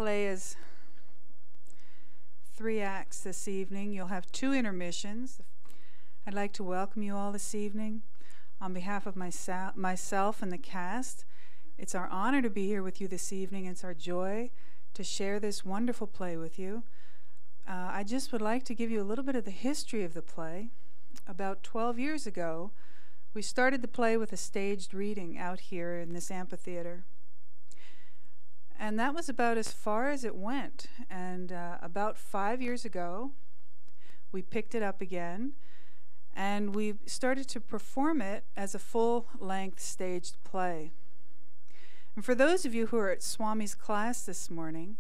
play is 3 acts this evening. You'll have 2 intermissions. I'd like to welcome you all this evening on behalf of myself and the cast. It's our honor to be here with you this evening. It's our joy to share this wonderful play with you. I just would like to give you a little bit of the history of the play. About 12 years ago, we started the play with a staged reading out here in this amphitheater. And that was about as far as it went. And about 5 years ago, we picked it up again, and we started to perform it as a full-length staged play. And for those of you who are at Swami's class this morning,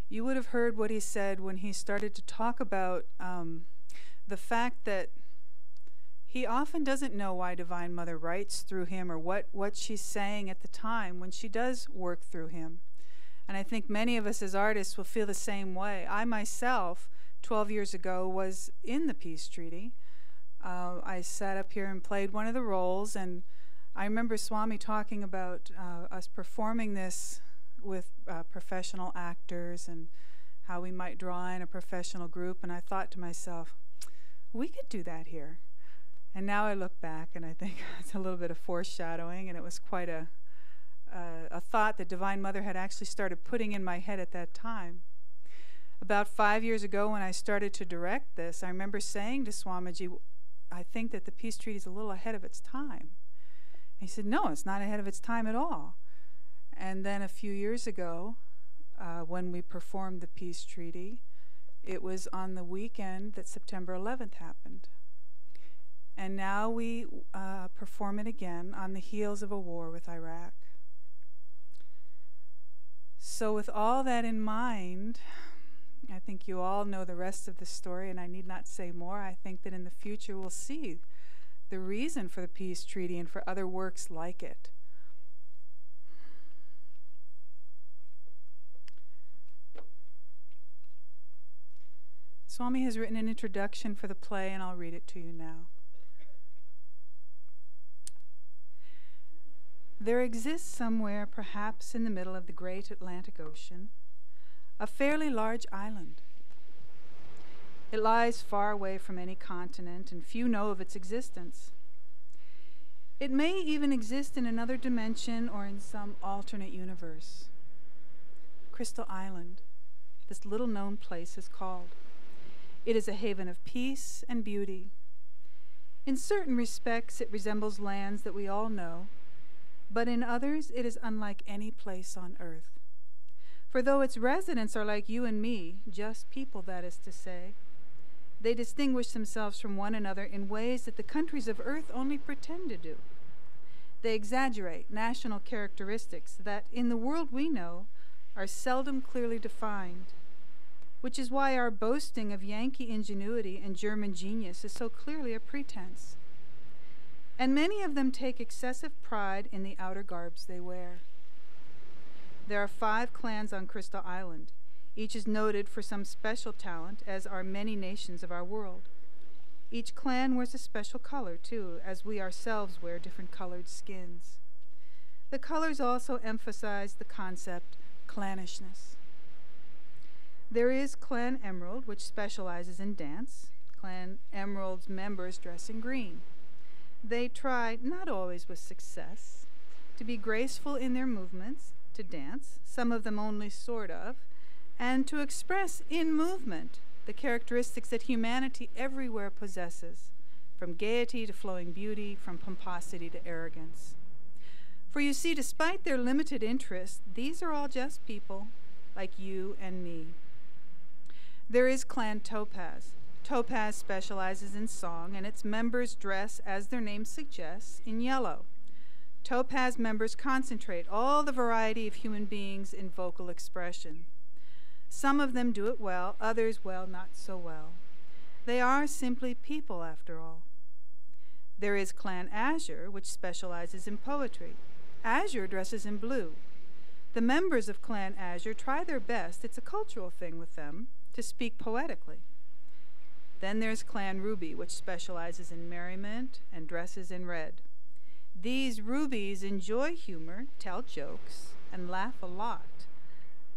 you would have heard what he said when he started to talk about the fact that he often doesn't know why Divine Mother writes through him or what she's saying at the time when she does work through him. And I think many of us as artists will feel the same way. I myself, 12 years ago, was in the Peace Treaty. I sat up here and played one of the roles, and I remember Swami talking about us performing this with professional actors and how we might draw in a professional group, and I thought to myself, we could do that here. And now I look back and I think it's a little bit of foreshadowing, and it was quite a thought that Divine Mother had actually started putting in my head at that time. About 5 years ago when I started to direct this, I remember saying to Swamiji, I think that the Peace Treaty is a little ahead of its time. And he said, no, it's not ahead of its time at all. And then a few years ago, when we performed the Peace Treaty, it was on the weekend that September 11th happened. And now we perform it again on the heels of a war with Iraq. So with all that in mind, I think you all know the rest of the story, and I need not say more. I think that in the future we'll see the reason for the Peace Treaty and for other works like it. Swami has written an introduction for the play, and I'll read it to you now. There exists somewhere, perhaps in the middle of the great Atlantic Ocean, a fairly large island. It lies far away from any continent, and few know of its existence. It may even exist in another dimension or in some alternate universe. Crystal Island, this little-known place is called. It is a haven of peace and beauty. In certain respects, it resembles lands that we all know, but in others, it is unlike any place on earth. For though its residents are like you and me, just people, that is to say, they distinguish themselves from one another in ways that the countries of earth only pretend to do. They exaggerate national characteristics that, in the world we know, are seldom clearly defined, which is why our boasting of Yankee ingenuity and German genius is so clearly a pretense. And many of them take excessive pride in the outer garbs they wear. There are 5 clans on Crystal Island. Each is noted for some special talent, as are many nations of our world. Each clan wears a special color, too, as we ourselves wear different colored skins. The colors also emphasize the concept clannishness. There is Clan Emerald, which specializes in dance. Clan Emerald's members dress in green. They try, not always with success, to be graceful in their movements, to dance, some of them only sort of, and to express in movement the characteristics that humanity everywhere possesses, from gaiety to flowing beauty, from pomposity to arrogance. For you see, despite their limited interests, these are all just people like you and me. There is Clan Topaz. Topaz specializes in song, and its members dress, as their name suggests, in yellow. Topaz members concentrate all the variety of human beings in vocal expression. Some of them do it well, others, well, not so well. They are simply people, after all. There is Clan Azure, which specializes in poetry. Azure dresses in blue. The members of Clan Azure try their best, it's a cultural thing with them, to speak poetically. Then there's Clan Ruby, which specializes in merriment and dresses in red. These rubies enjoy humor, tell jokes, and laugh a lot.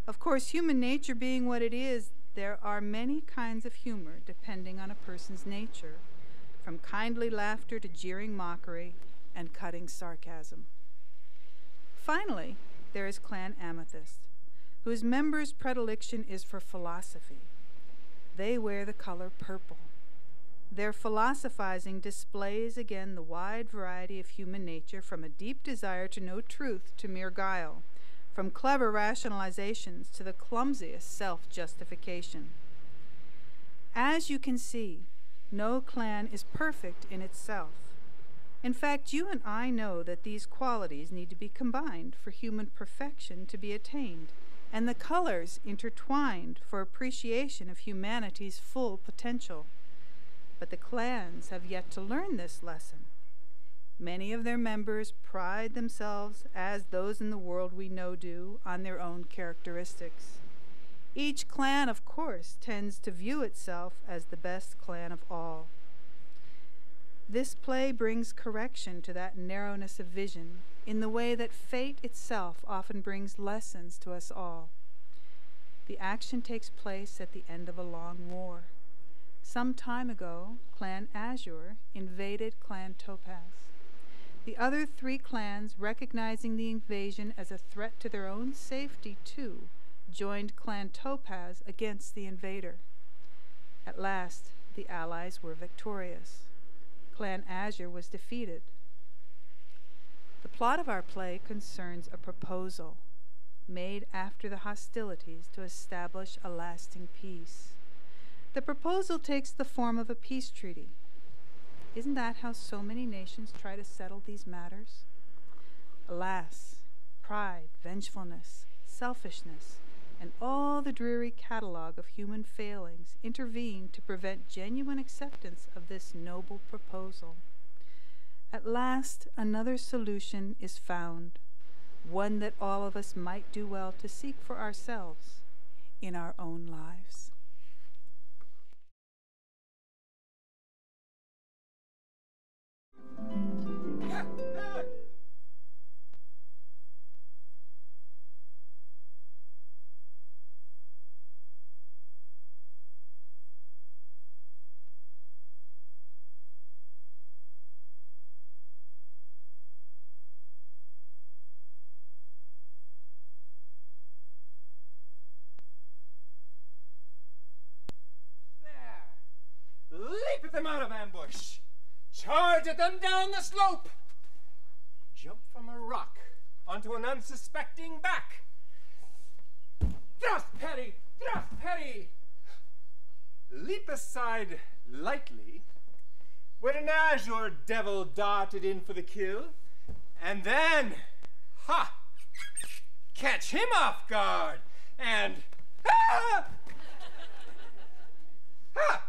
Of course, human nature being what it is, there are many kinds of humor depending on a person's nature, from kindly laughter to jeering mockery and cutting sarcasm. Finally, there is Clan Amethyst, whose members' predilection is for philosophy. They wear the color purple. Their philosophizing displays again the wide variety of human nature, from a deep desire to know truth to mere guile, from clever rationalizations to the clumsiest self-justification. As you can see, no clan is perfect in itself. In fact, you and I know that these qualities need to be combined for human perfection to be attained, and the colors intertwined for appreciation of humanity's full potential. But the clans have yet to learn this lesson. Many of their members pride themselves, as those in the world we know do, on their own characteristics. Each clan, of course, tends to view itself as the best clan of all. This play brings correction to that narrowness of vision in the way that fate itself often brings lessons to us all. The action takes place at the end of a long war. Some time ago, Clan Azure invaded Clan Topaz. The other three clans, recognizing the invasion as a threat to their own safety too, joined Clan Topaz against the invader. At last, the allies were victorious. Clan Azure was defeated. The plot of our play concerns a proposal made after the hostilities to establish a lasting peace. The proposal takes the form of a peace treaty. Isn't that how so many nations try to settle these matters? Alas, pride, vengefulness, selfishness, and all the dreary catalogue of human failings intervene to prevent genuine acceptance of this noble proposal. At last, another solution is found, one that all of us might do well to seek for ourselves in our own lives. Leap at them out of ambush. Charge at them down the slope. Jump from a rock onto an unsuspecting back. Thrust, Petty! Thrust, Petty! Leap aside lightly when an azure devil darted in for the kill, and then, ha! Catch him off guard, and, ah! Ha!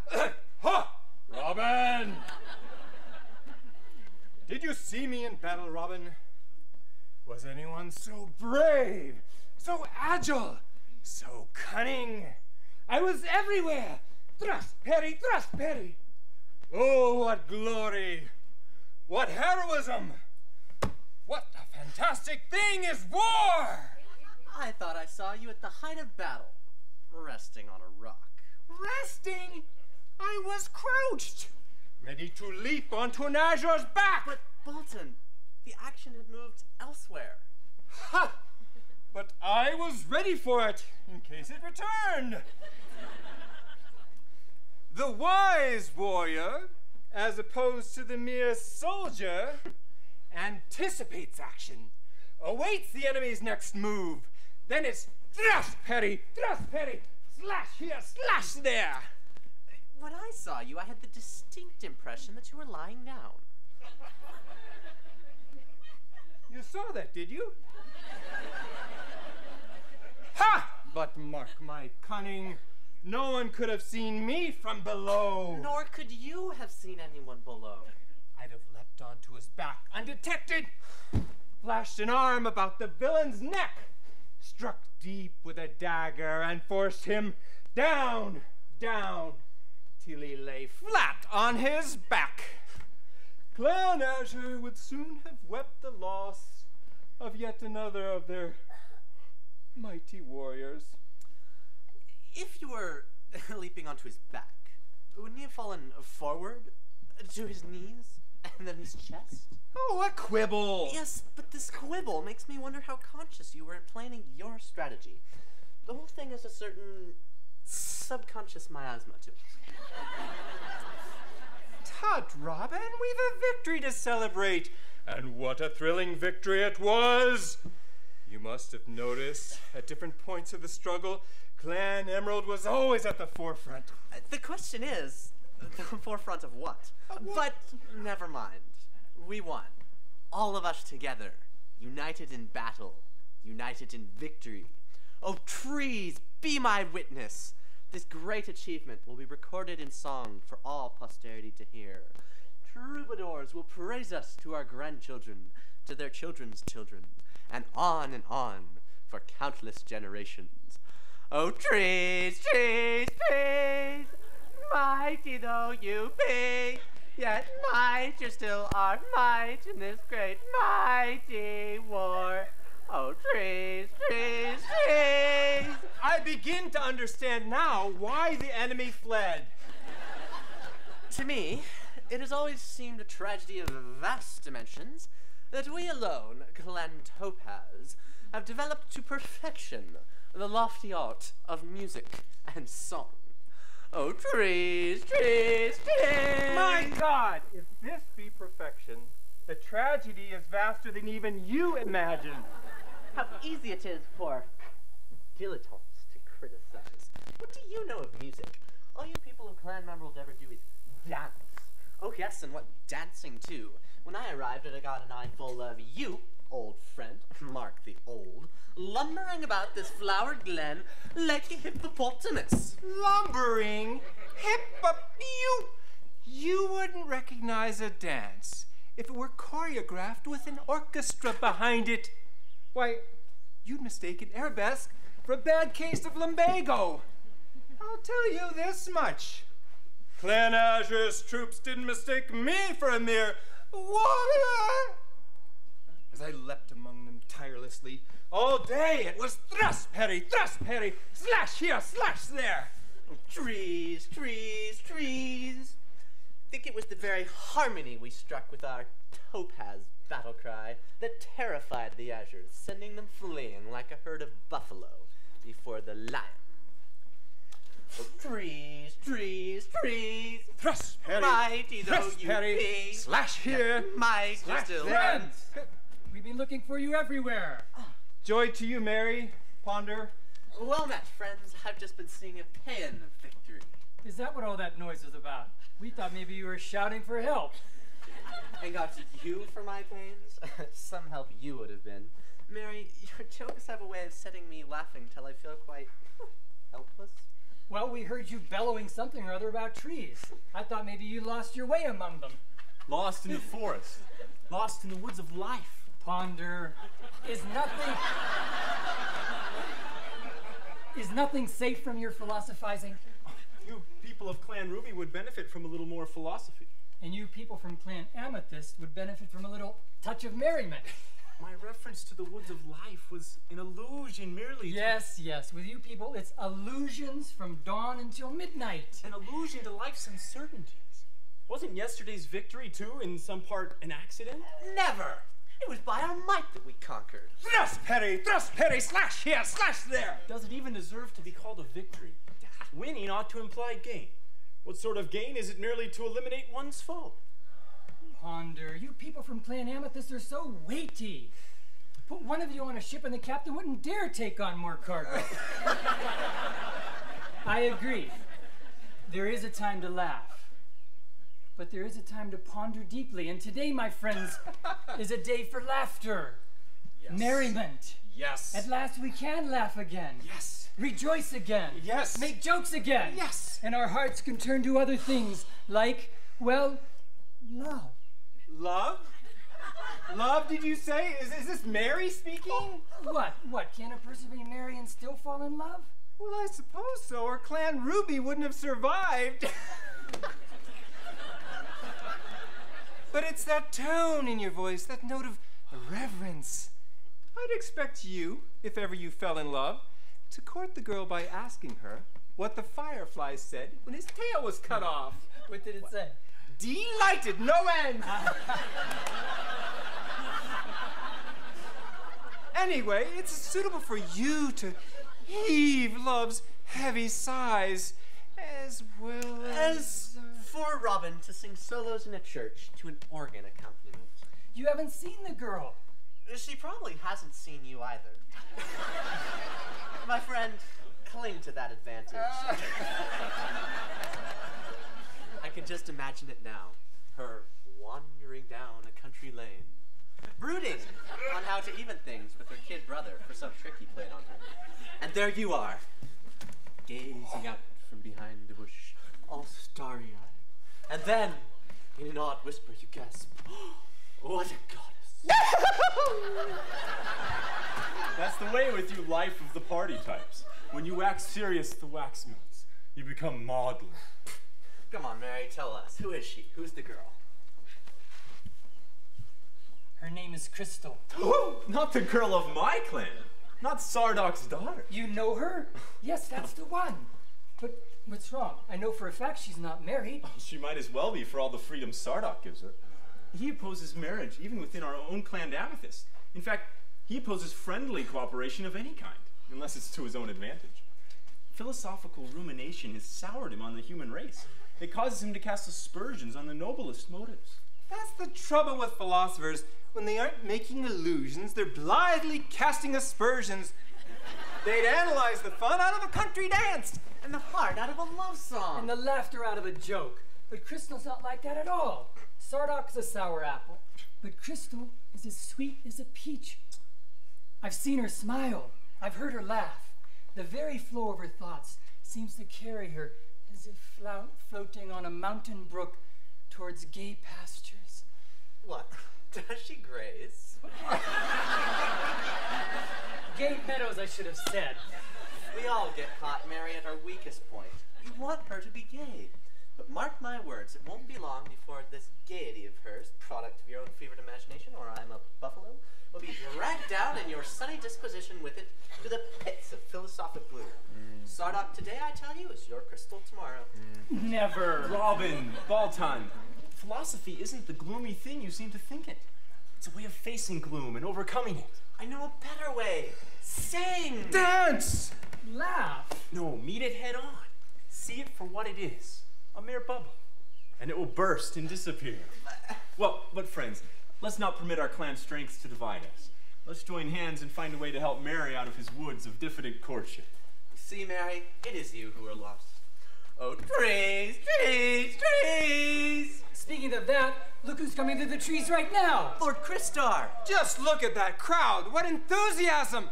Ha! Robin! Did you see me in battle, Robin? Was anyone so brave, so agile, so cunning? I was everywhere. Thrust, Petty, thrust, Petty. Oh, what glory! What heroism! What a fantastic thing is war! I thought I saw you at the height of battle, resting on a rock. Resting? I was crouched, ready to leap onto an azure's back. But, Bolton, the action had moved elsewhere. Ha! But I was ready for it, in case it returned. The wise warrior, as opposed to the mere soldier, anticipates action, awaits the enemy's next move. Then it's thrust, Petty, slash here, slash there. When I saw you, I had the distinct impression that you were lying down. You saw that, did you? Ha! But mark my cunning. No one could have seen me from below. Nor could you have seen anyone below. I'd have leapt onto his back undetected, flashed an arm about the villain's neck, struck deep with a dagger, and forced him down, till he lay flat on his back. Clan Azure would soon have wept the loss of yet another of their mighty warriors. If you were leaping onto his back, wouldn't he have fallen forward to his knees and then his chest? Oh, a quibble! Yes, but this quibble makes me wonder how conscious you were in planning your strategy. The whole thing has a certain subconscious miasma to it. Tut, Robin, we've a victory to celebrate. And what a thrilling victory it was! You must have noticed, at different points of the struggle, Clan Emerald was always at the forefront. The question is, the forefront of what? But never mind. We won. All of us together. United in battle. United in victory. Oh, trees, be my witness. This great achievement will be recorded in song for all posterity to hear. Troubadours will praise us to our grandchildren, to their children's children, and on for countless generations. Oh, trees, trees, trees, mighty though you be, yet mightier still our might in this great mighty war. Oh, trees, trees, trees. I begin to understand now why the enemy fled. To me, it has always seemed a tragedy of vast dimensions that we alone, Clan Topaz, have developed to perfection the lofty art of music and song. Oh, trees, trees, trees! My God, if this be perfection, the tragedy is vaster than even you imagine. How easy it is for dilettantes to criticize. What do you know of music? All you people of Clan Emerald ever do is dance. Oh yes, and what dancing too. When I arrived, I got an eye full of you, old friend, Mark the Old, lumbering about this flowered glen like a hippopotamus. Lumbering? You wouldn't recognize a dance if it were choreographed with an orchestra behind it. Why, you'd mistake an arabesque for a bad case of lumbago. I'll tell you this much. Clan Azure's troops didn't mistake me for a mere warrior. As I leapt among them tirelessly, all day it was thrust, parry, slash here, slash there. Oh, trees, trees, trees. Think it was the very harmony we struck with our topaz battle cry that terrified the Azures, sending them fleeing like a herd of buffalo before the lion. Oh, trees, trees, trees. Thrust, parry, mighty though thrust, you parry, be, slash here, mighty slash still. there. Friends, we've been looking for you everywhere. Joy to you, Mary, Ponder. Well met, friends. I've just been seeing a paean of victory. Is that what all that noise was about? We thought maybe you were shouting for help. And got you for my pains? Some help you would have been. Mary, your jokes have a way of setting me laughing till I feel quite helpless. Well, we heard you bellowing something or other about trees. I thought maybe you lost your way among them. Lost in the forest. Lost in the woods of life. Ponder, is nothing safe from your philosophizing? You people of Clan Ruby would benefit from a little more philosophy. And you people from Clan Amethyst would benefit from a little touch of merriment. My reference to the woods of life was an allusion merely Yes, with you people, it's illusions from dawn until midnight. to an allusion to life's uncertainties. Wasn't yesterday's victory, too, in some part an accident? Never! It was by our might that we conquered. Thrust, parry, slash here, slash there. Does it even deserve to be called a victory? Winning ought to imply gain. What sort of gain is it merely to eliminate one's foe? Ponder, you people from Clan Amethyst are so weighty. Put one of you on a ship and the captain wouldn't dare take on more cargo. I agree. There is a time to laugh. But there is a time to ponder deeply. And today, my friends, is a day for laughter. Yes. Merriment. Yes. At last we can laugh again. Yes. Rejoice again. Yes. Make jokes again. Yes. And our hearts can turn to other things like, well, love. Love? Love, did you say? Is this Mary speaking? What? Can a person be married and still fall in love? Well, I suppose so, or Clan Ruby wouldn't have survived. But it's that tone in your voice, that note of reverence. I'd expect you, if ever you fell in love, to court the girl by asking her what the firefly said when his tail was cut off. What did it say? Delighted, no end! Anyway, it's suitable for you to heave love's heavy sighs, as well As for Robin to sing solos in a church to an organ accompaniment. You haven't seen the girl. She probably hasn't seen you either. My friend, cling to that advantage. I can just imagine it now. Her wandering down a country lane, brooding on how to even things with her kid brother for some trick he played on her. And there you are, gazing out from behind the bush, all starry-eyed. And then, in an odd whisper, you gasp, "What a goddess!" That's the way with you life of the party types. When you wax serious, the wax melts. You become maudlin. Come on, Mary, tell us. Who is she? Who's the girl? Her name is Crystal. Oh, not the girl of my clan. Not Sardok's daughter. You know her? Yes, that's the one. But what's wrong? I know for a fact she's not married. She might as well be for all the freedom Sardok gives her. He opposes marriage, even within our own clan Amethyst. In fact, he opposes friendly cooperation of any kind, unless it's to his own advantage. Philosophical rumination has soured him on the human race. It causes him to cast aspersions on the noblest motives. That's the trouble with philosophers. When they aren't making illusions, they're blithely casting aspersions. They'd analyze the fun out of a country dance. And the heart out of a love song. And the laughter out of a joke. But Crystal's not like that at all. Sardok's a sour apple. But Crystal is as sweet as a peach. I've seen her smile. I've heard her laugh. The very flow of her thoughts seems to carry her as if floating on a mountain brook towards gay pastures. What? Does she graze? Gay meadows, I should have said. We all get caught, Mary, at our weakest point. You want her to be gay. But mark my words, it won't be long before this gaiety of hers, product of your own fevered imagination, or I'm a buffalo, will be dragged down and your sunny disposition with it to the pits of philosophic gloom. Sardok today, I tell you, is your Crystal tomorrow. Never. Robin, Baltan, philosophy isn't the gloomy thing you seem to think it. It's a way of facing gloom and overcoming it. I know a better way. Sing! Dance! Laugh. No, meet it head on. See it for what it is, a mere bubble. And it will burst and disappear. Well, but friends, let's not permit our clan strengths to divide us. Let's join hands and find a way to help Mary out of his woods of diffident courtship. See, Mary, it is you who are lost. Oh, trees, trees, trees! Speaking of that, look who's coming through the trees right now. Lord Christar! Just look at that crowd. What enthusiasm!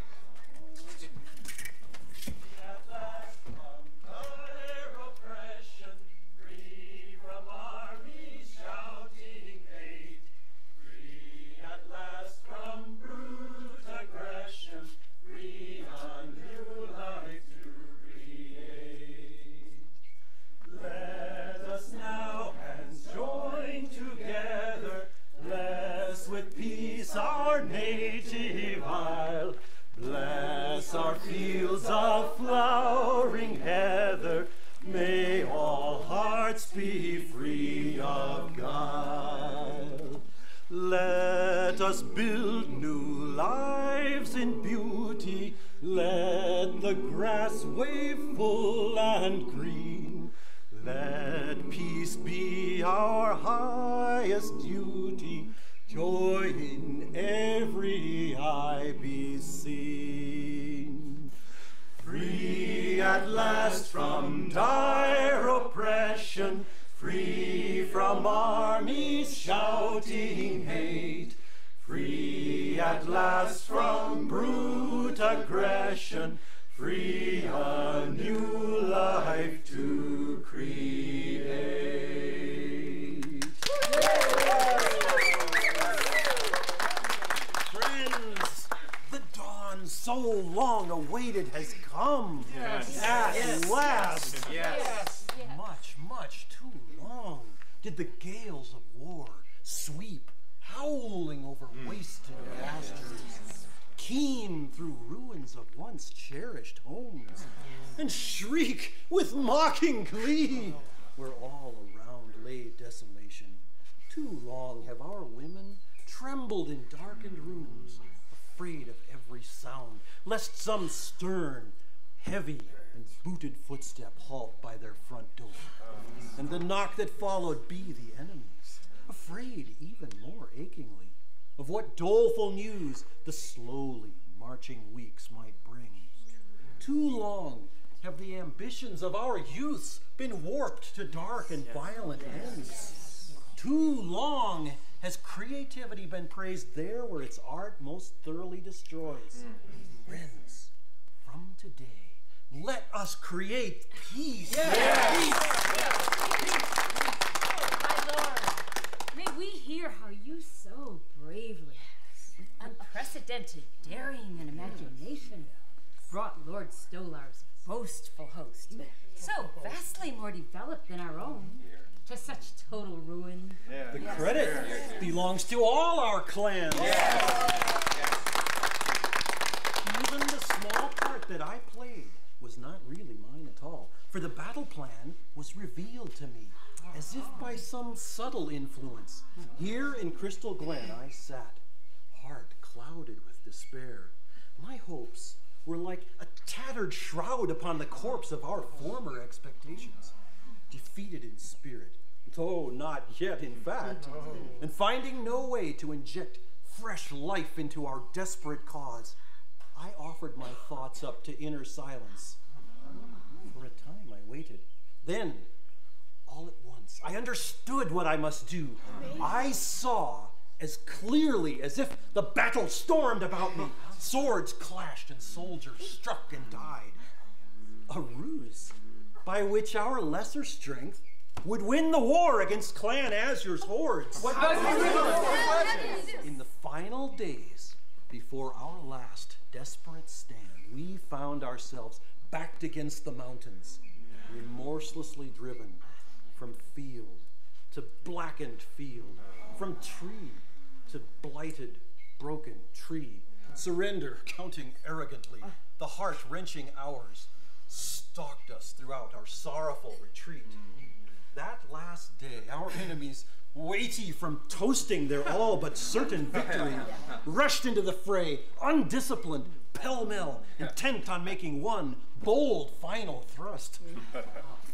Our native isle, bless our fields of flowering heather, may all hearts be free of guile. Let us build new lives in beauty, let the grass wave full and green, let peace be our highest duty, joy in every eye be seen. Free at last from dire oppression, free from armies shouting hate, free at last from brute aggression, free a new life to create. So long awaited has come. Yes. At last. Yes. Much too long did the gales of war sweep, howling over wasted pastures, marching through ruins of once cherished homes, and shriek with mocking glee where all around lay desolation. Too long have our women trembled in darkened rooms, afraid of every sound, lest some stern, heavy, and booted footstep halt by their front door, and the knock that followed be the enemy's, afraid even more achingly of what doleful news the slowly marching weeks might bring. Too long have the ambitions of our youths been warped to dark and violent ends. Too long has creativity been praised there where its art most thoroughly destroys. Friends, from today, let us create peace. My lord, may we hear how you so bravely, with unprecedented daring and imagination, brought Lord Stolar's boastful host, so vastly more developed than our own, to such total ruin. The credit belongs to all our clans. Even the small part that I played was not really mine at all, for the battle plan was revealed to me, as if by some subtle influence. Here in Crystal Glen I sat, heart clouded with despair. My hopes were like a tattered shroud upon the corpse of our former expectations. Defeated in spirit, though not yet in fact, and finding no way to inject fresh life into our desperate cause, I offered my thoughts up to inner silence. For a time I waited. Then, all at once, I understood what I must do. I saw as clearly as if the battle stormed about me. Swords clashed and soldiers struck and died. A ruse by which our lesser strength would win the war against Clan Azure's hordes. In the final days before our last desperate stand, we found ourselves backed against the mountains, remorselessly driven from field to blackened field, from tree to blighted, broken tree. Surrender, counting arrogantly the heart-wrenching hours, stalked us throughout our sorrowful retreat. That last day, our enemies, weighty from toasting their all but certain victory, rushed into the fray, undisciplined, pell-mell, intent on making one bold final thrust.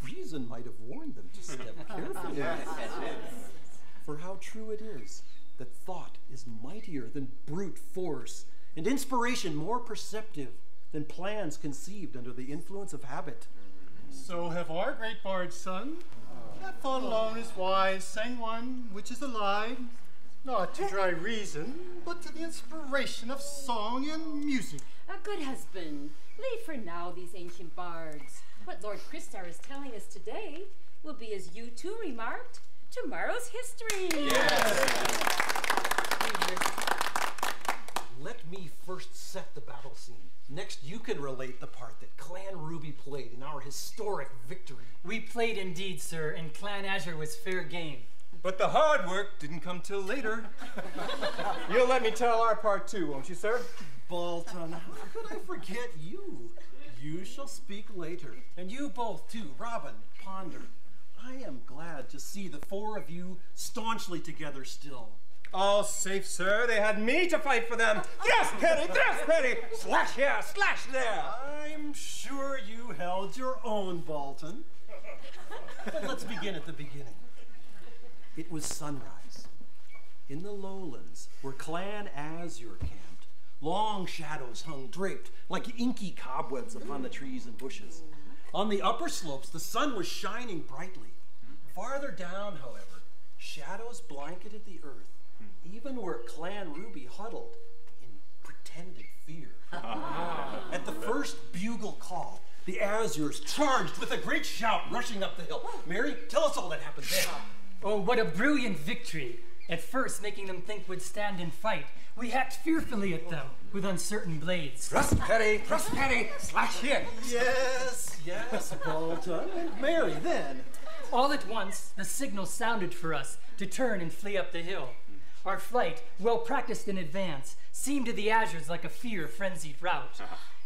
Reason might have warned them to step carefully. For how true it is that thought is mightier than brute force, and inspiration more perceptive than plans conceived under the influence of habit. So have our great bard's son. That thought alone is wise, sang one which is alive, not to dry reason, but to the inspiration of song and music. A good husband, leave for now these ancient bards. What Lord Christar is telling us today will be, as you too remarked, tomorrow's history. Let me first set the battle scene. Next, you can relate the part that Clan Ruby played in our historic victory. We played indeed, sir, and Clan Azure was fair game. But the hard work didn't come till later. You'll let me tell our part too, won't you, sir? Bolton, how could I forget you? You shall speak later. And you both too, Robin, Ponder. I am glad to see the four of you staunchly together still. All safe, sir. They had me to fight for them. Thrust, Petty! Slash here, slash there! I'm sure you held your own, Bolton. But let's begin at the beginning. It was sunrise. In the lowlands, where Clan Azure camped, long shadows hung draped like inky cobwebs upon the trees and bushes. On the upper slopes, the sun was shining brightly. Farther down, however, shadows blanketed the earth, even where Clan Ruby huddled in pretended fear. At the first bugle call, the Azures charged with a great shout, rushing up the hill. Mary, tell us all that happened there. Oh, what a brilliant victory! At first, making them think we'd stand and fight, we hacked fearfully at them with uncertain blades. Thrust, Petty, slash here! Yes, Bolton. And Mary, then. All at once, the signal sounded for us to turn and flee up the hill. Our flight, well practiced in advance, seemed to the Azures like a fear-frenzied rout.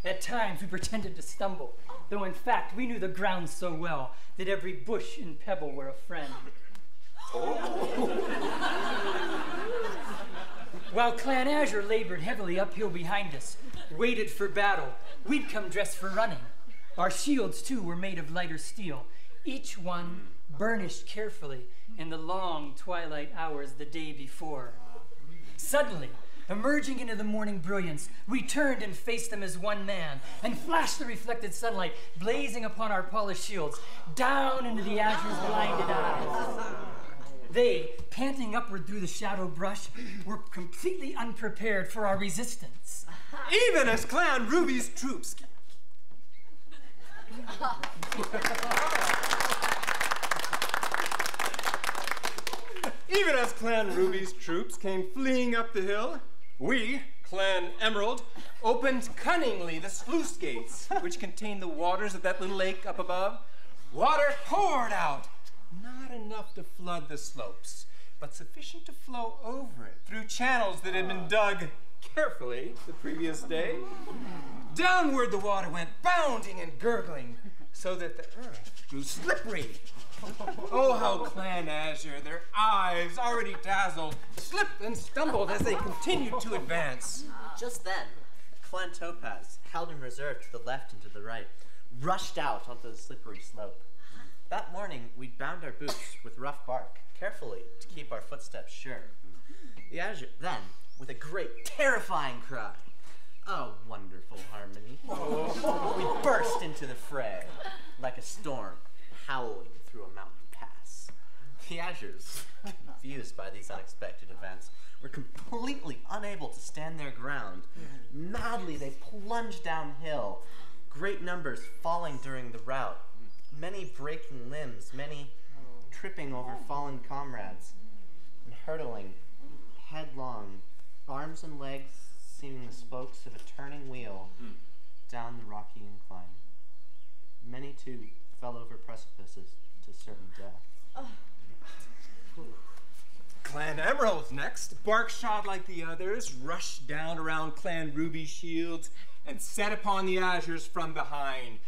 At times we pretended to stumble, though in fact we knew the ground so well that every bush and pebble were a friend. While Clan Azure labored heavily uphill behind us, waited for battle, we'd come dressed for running. Our shields, too, were made of lighter steel, each one burnished carefully in the long twilight hours the day before. Suddenly, emerging into the morning brilliance, we turned and faced them as one man, and flashed the reflected sunlight blazing upon our polished shields, down into the Azure's blinded eyes. They, panting upward through the shadow brush, were completely unprepared for our resistance. Even as Clan Ruby's troops... Even as Clan Ruby's troops came fleeing up the hill, we, Clan Emerald, opened cunningly the sluice gates, which contain the waters of that little lake up above. Water poured out, not enough to flood the slopes, but sufficient to flow over it through channels that had been dug carefully the previous day. Downward the water went, bounding and gurgling, so that the earth grew slippery. Oh, how Clan Azure, their eyes already dazzled, slipped and stumbled as they continued to advance. Just then, Clan Topaz, held in reserve to the left and to the right, rushed out onto the slippery slope. That morning, we'd bound our boots with rough bark, carefully to keep our footsteps sure. The Azure then, with a great, terrifying cry, a wonderful harmony, we burst into the fray, like a storm howling through a mountain pass. The Azures, confused by these unexpected events, were completely unable to stand their ground. Madly they plunged downhill, great numbers falling during the rout, many breaking limbs, many tripping over fallen comrades, and hurtling headlong, arms and legs seeming the spokes of a turning wheel down the rocky incline. Many, too, fell over precipices to certain death. Clan Emerald's next, bark-shod like the others, rushed down around Clan Ruby's shields and set upon the Azures from behind.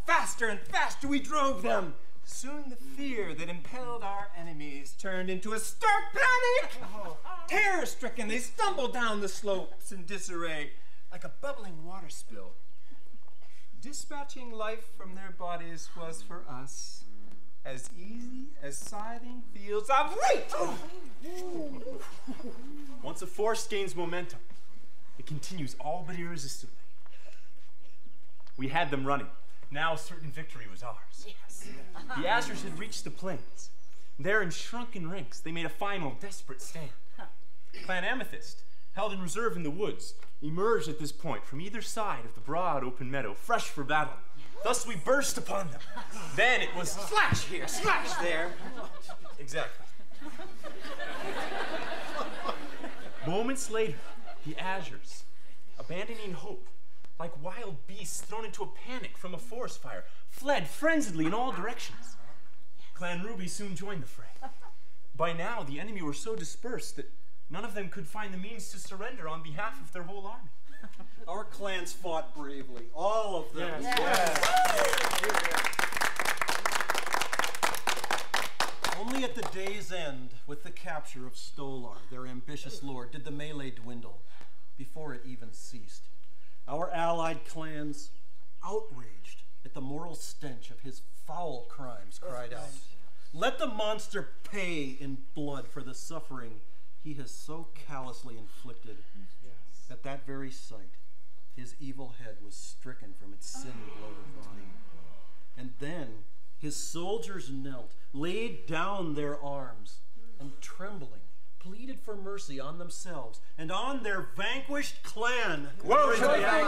Faster and faster we drove them. Soon the fear that impelled our enemies turned into a stark panic. Terror-stricken, they stumbled down the slopes in disarray like a bubbling water spill. Dispatching life from their bodies was for us as easy as scything fields of wheat. Once a force gains momentum, it continues all but irresistibly. We had them running. Now certain victory was ours. Yes. The Azures had reached the plains. There in shrunken ranks, they made a final desperate stand. Clan Amethyst, held in reserve in the woods, emerged at this point from either side of the broad open meadow, fresh for battle. Thus we burst upon them. Then it was Slash here, slash there. exactly. Moments later, the Azures, abandoning hope, like wild beasts thrown into a panic from a forest fire, fled frenziedly in all directions. Clan Ruby soon joined the fray. By now, the enemy were so dispersed that none of them could find the means to surrender on behalf of their whole army. Our clans fought bravely, all of them. Only at the day's end, with the capture of Stolar, their ambitious lord, did the melee dwindle, before it even ceased. Our allied clans, outraged at the moral stench of his foul crimes, cried out, "Let the monster pay in blood for the suffering he has so callously inflicted." At that very sight, his evil head was stricken from its sin-bloated body. And then his soldiers knelt, laid down their arms, and trembling, pleaded for mercy on themselves and on their vanquished clan. Whoa,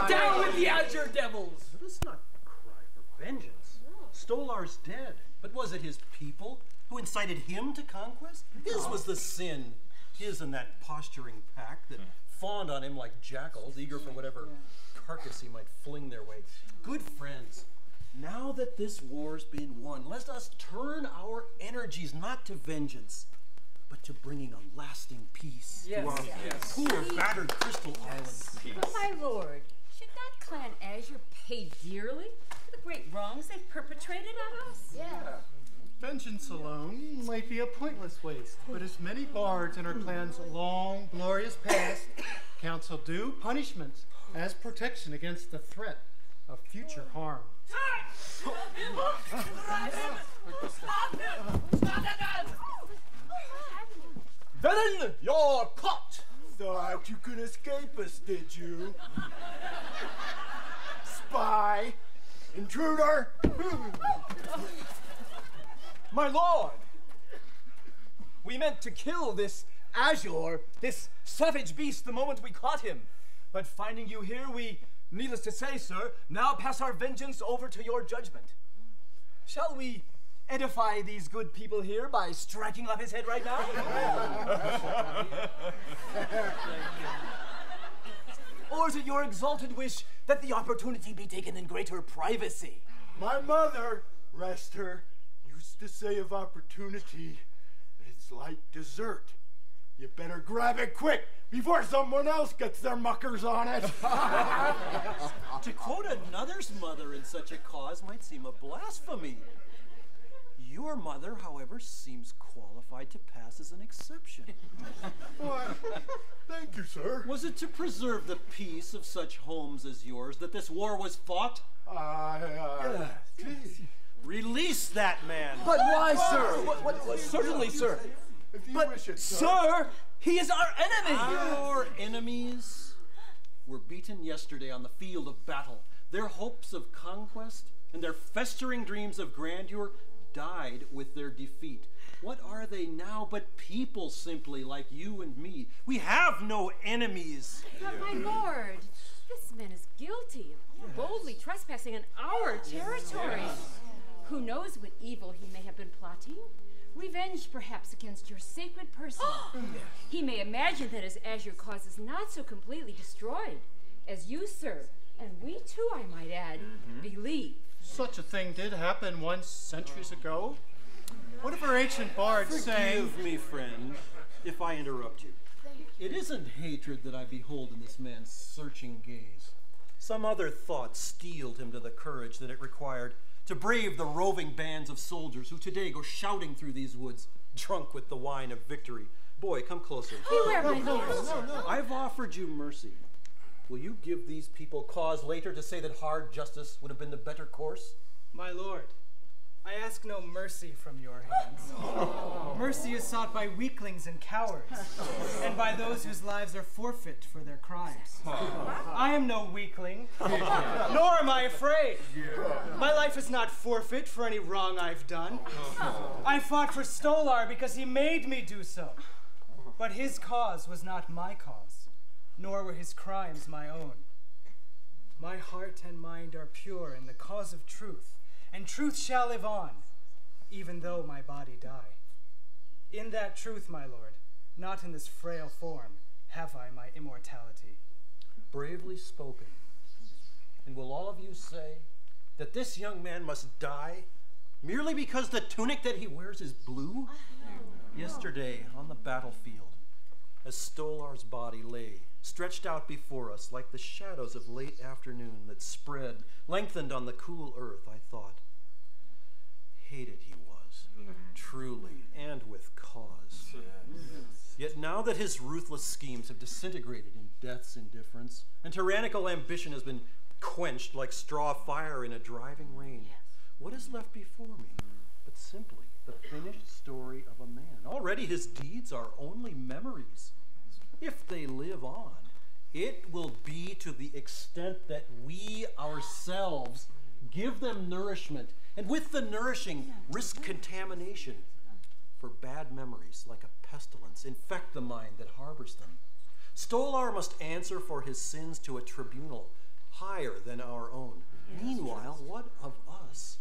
Down with the Azure Devils! Let us not cry for vengeance. Stolar's dead, but was it his people who incited him to conquest? His was the sin, his and that posturing pack that fawned on him like jackals, eager for whatever carcass he might fling their way. Good friends, now that this war's been won, let us turn our energies not to vengeance, but to bringing a lasting peace to our poor, battered Crystal Island. But my lord, should not Clan Azure pay dearly for the great wrongs they've perpetrated on us? Vengeance alone might be a pointless waste, but as many bards in our clan's long, glorious past, counsel due punishment as protection against the threat of future harm. Villain, you're caught! Thought you could escape us, did you? Spy! Intruder! My lord! We meant to kill this Azure, this savage beast, the moment we caught him. But finding you here, we, needless to say, sir, now pass our vengeance over to your judgment. Shall we edify these good people here by striking off his head right now? Or is it your exalted wish that the opportunity be taken in greater privacy? My mother, rest her, used to say of opportunity that it's like dessert. You better grab it quick before someone else gets their muckers on it. To quote another's mother in such a cause might seem a blasphemy. Your mother, however, seems qualified to pass as an exception. Why, thank you, sir. Was it to preserve the peace of such homes as yours that this war was fought? Release that man. But why, sir? Certainly, sir. If you But, wish it, sir, he is our enemy! Our enemies were beaten yesterday on the field of battle. Their hopes of conquest and their festering dreams of grandeur died with their defeat. What are they now but people simply like you and me? We have no enemies. But my lord, this man is guilty of boldly trespassing on our territory. Who knows what evil he may have been plotting? Revenge, perhaps, against your sacred person. He may imagine that his Azure cause is not so completely destroyed as you, sir, and we too, I might add, believe. Such a thing did happen once centuries ago. One of our ancient bards sang... Forgive me, friend, if I interrupt you. It isn't hatred that I behold in this man's searching gaze. Some other thought steeled him to the courage that it required to brave the roving bands of soldiers who today go shouting through these woods, drunk with the wine of victory. Boy, come closer. Beware, my lord. I've offered you mercy. Will you give these people cause later to say that hard justice would have been the better course? My lord, I ask no mercy from your hands. Mercy is sought by weaklings and cowards, and by those whose lives are forfeit for their crimes. I am no weakling, nor am I afraid. My life is not forfeit for any wrong I've done. I fought for Stolar because he made me do so. But his cause was not my cause, nor were his crimes my own. My heart and mind are pure in the cause of truth, and truth shall live on, even though my body die. In that truth, my lord, not in this frail form, have I my immortality. Bravely spoken. And will all of you say that this young man must die merely because the tunic that he wears is blue? Yesterday, on the battlefield, as Stolar's body lay stretched out before us like the shadows of late afternoon that spread, lengthened on the cool earth, I thought, hated he was, truly, and with cause. Yet now that his ruthless schemes have disintegrated in death's indifference, and tyrannical ambition has been quenched like straw fire in a driving rain, what is left before me but simply the finished story of a man? Already his deeds are only memories. If they live on, it will be to the extent that we ourselves give them nourishment, and with the nourishing, risk contamination. For bad memories, like a pestilence, infect the mind that harbors them. Stolar must answer for his sins to a tribunal higher than our own. Meanwhile, what of us?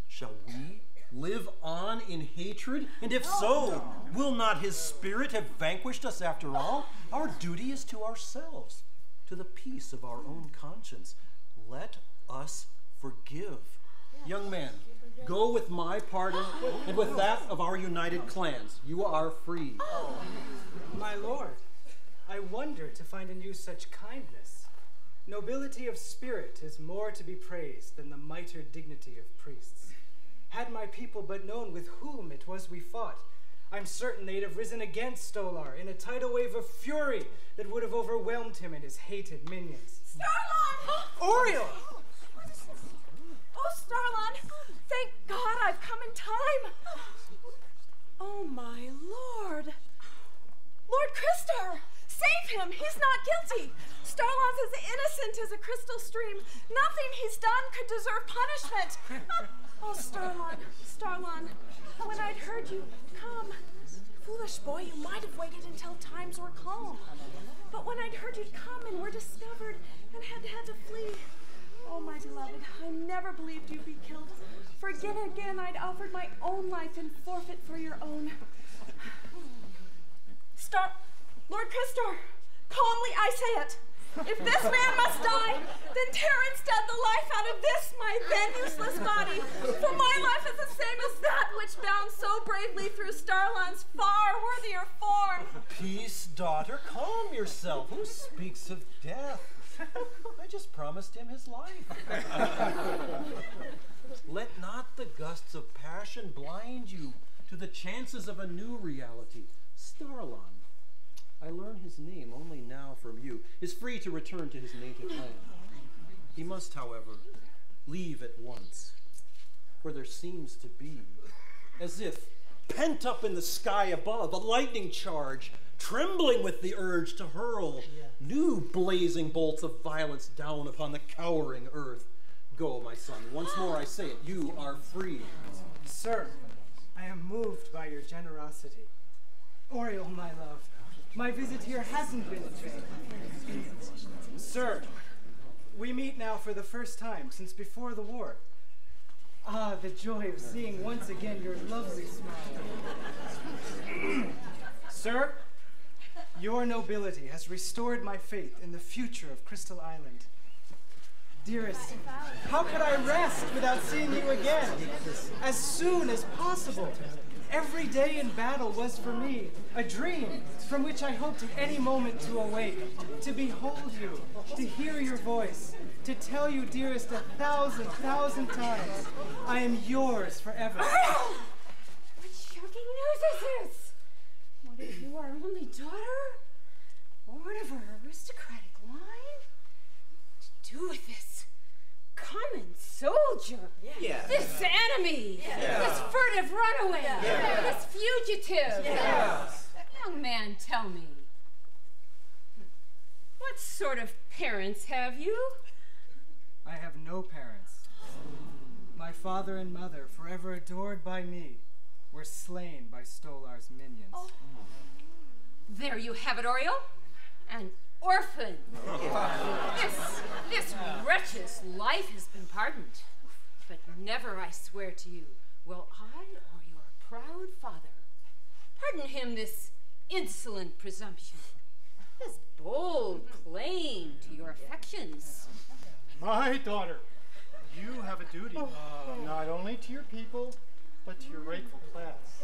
Shall we live on in hatred? And if so, will not his spirit have vanquished us after all? Our duty is to ourselves, to the peace of our own conscience. Let us forgive. Young man, go with my pardon and with that of our united clans. You are free. My lord, I wonder to find in you such kindness. Nobility of spirit is more to be praised than the mitred dignity of priests. Had my people but known with whom it was we fought, I'm certain they'd have risen against Stolar in a tidal wave of fury that would have overwhelmed him and his hated minions. Starlon! Oriel! Oh, Starlon! Thank God I've come in time! Oh, my lord! Lord Christar! Save him! He's not guilty! Starlon's as innocent as a crystal stream. Nothing he's done could deserve punishment. Oh, Starlon, Starlon, when I'd heard you come, foolish boy, you might have waited until times were calm. But when I'd heard you'd come and were discovered and had to flee, oh, my beloved, I never believed you'd be killed. For again and again I'd offered my own life in forfeit for your own. Lord Christar, calmly I say it. If this man must die, then tear instead the life out of this, my then useless body. For my life is the same as that which bound so bravely through Starlon's far worthier form. Peace, daughter, calm yourself. Who speaks of death? I just promised him his life. Let not the gusts of passion blind you to the chances of a new reality. Starlon, I learn his name only now from you, is free to return to his native land. He must, however, leave at once, for there seems to be, as if pent up in the sky above, a lightning charge, trembling with the urge to hurl new blazing bolts of violence down upon the cowering earth. Go, my son, once more I say it, you are free. Sir, I am moved by your generosity. Oriel, my love, my visit here hasn't been in vain. Sir, we meet now for the first time since before the war. Ah, the joy of seeing once again your lovely smile. Sir, your nobility has restored my faith in the future of Crystal Island. Dearest, how could I rest without seeing you again? As soon as possible. Every day in battle was for me a dream from which I hoped at any moment to awake, to behold you, to hear your voice, to tell you, dearest, 1,000,000 times, I am yours forever. What shocking news is this? What if you are only daughter? Born of her aristocratic line? To do with this common soldier, this enemy, this furtive runaway, this fugitive. Young man, tell me, what sort of parents have you? I have no parents. My father and mother, forever adored by me, were slain by Stolar's minions. Oh. There you have it, Oriel. An orphan. This wretch's life has been pardoned. But never, I swear to you, will I or your proud father pardon him this insolent presumption, this bold claim to your affections. My daughter, you have a duty, not only to your people, but to your rightful class.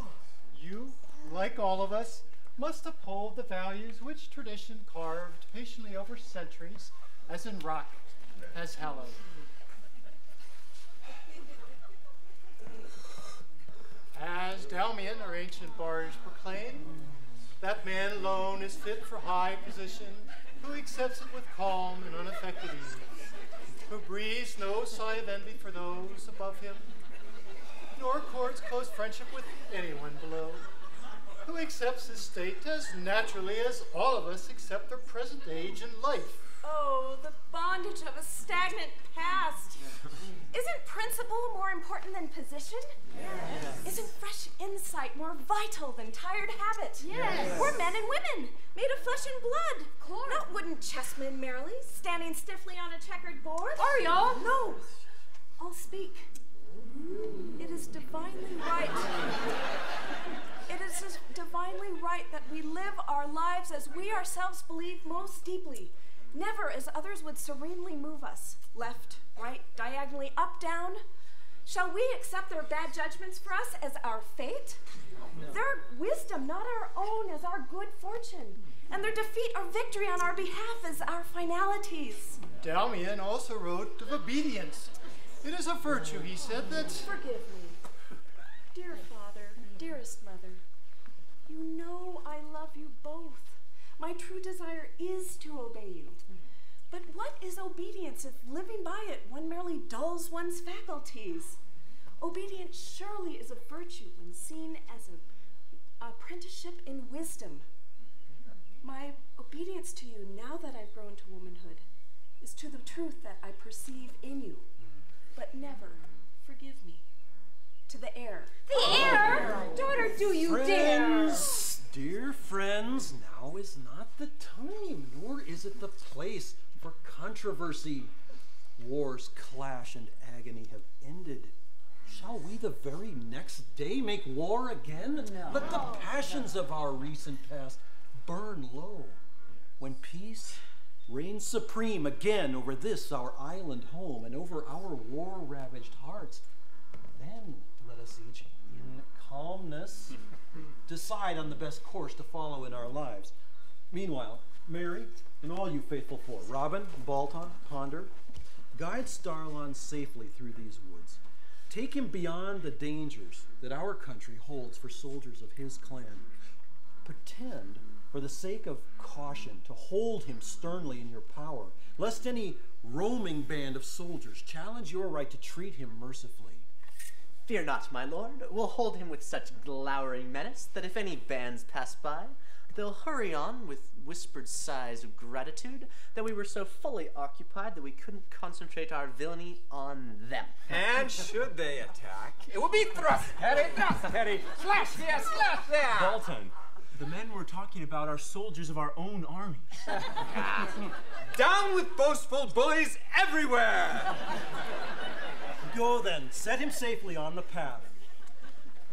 You, like all of us, must uphold the values which tradition carved patiently over centuries, as in rock, has hallowed. As Dalmian, our ancient bards proclaim, that man alone is fit for high position, who accepts it with calm and unaffected ease, who breathes no sigh of envy for those above him, nor courts close friendship with anyone below, who accepts his state as naturally as all of us accept their present age and life. Oh, the bondage of a stagnant past. Isn't principle more important than position? Yes. Isn't fresh insight more vital than tired habit? Yes. We're men and women, made of flesh and blood. Not wooden chessmen merely, standing stiffly on a checkered board. Oriel! No, I'll speak. It is divinely right. It is divinely right that we live our lives as we ourselves believe most deeply, never as others would serenely move us, left, right, diagonally, up, down. Shall we accept their bad judgments for us as our fate? No. Their wisdom, not our own, as our good fortune, and their defeat or victory on our behalf as our finalities. Dalmian also wrote of obedience. It is a virtue, he said, that... Forgive me. Dear father, dearest mother, you know I love you both. My true desire is to obey you. But what is obedience if living by it one merely dulls one's faculties? Obedience surely is a virtue when seen as an apprenticeship in wisdom. My obedience to you, now that I've grown to womanhood, is to the truth that I perceive in you, but never, forgive me, to the heir. The heir? Daughter, do you dare? Dear friends, now is not the time, nor is it the place for controversy. Wars, clash, and agony have ended. Shall we the very next day make war again? No. Let the passions of our recent past burn low. When peace reigns supreme again over this our island home and over our war-ravaged hearts, then let us each in calmness decide on the best course to follow in our lives. Meanwhile, Mary, and all you faithful four, Robin, Balton, Ponder, guide Starlon safely through these woods. Take him beyond the dangers that our country holds for soldiers of his clan. Pretend, for the sake of caution, to hold him sternly in your power, lest any roaming band of soldiers challenge your right to treat him mercifully. Fear not, my lord. We'll hold him with such glowering menace that if any bands pass by, they'll hurry on with whispered sighs of gratitude that we were so fully occupied that we couldn't concentrate our villainy on them. And should they attack, it will be thrust, Hetty, thrust, Hetty, slash there! Balton, the men we're talking about are soldiers of our own army. Down with boastful bullies everywhere! Go then, set him safely on the path.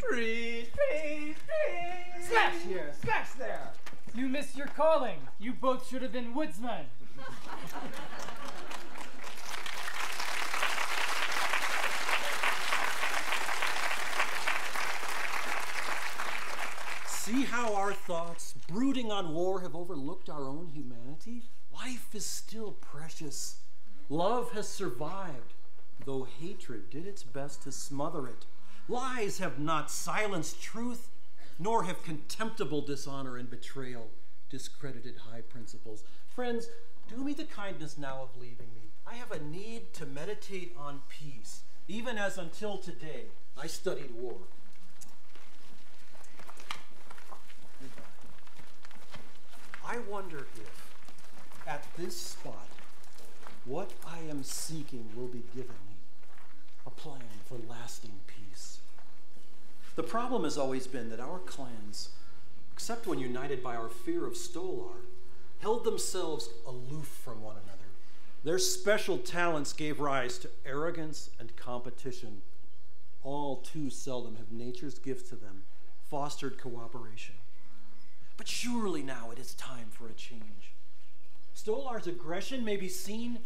Trees, trees, trees! Slash here, slash there! You missed your calling. You both should have been woodsmen. See how our thoughts, brooding on war, have overlooked our own humanity? Life is still precious. Love has survived, though hatred did its best to smother it. Lies have not silenced truth, nor have contemptible dishonor and betrayal discredited high principles. Friends, do me the kindness now of leaving me. I have a need to meditate on peace, even as until today I studied war. I wonder if, at this spot, what I am seeking will be given me, a plan for lasting peace. The problem has always been that our clans, except when united by our fear of Stolar, held themselves aloof from one another. Their special talents gave rise to arrogance and competition. All too seldom have nature's gift to them fostered cooperation. But surely now it is time for a change. Stolar's aggression may be seen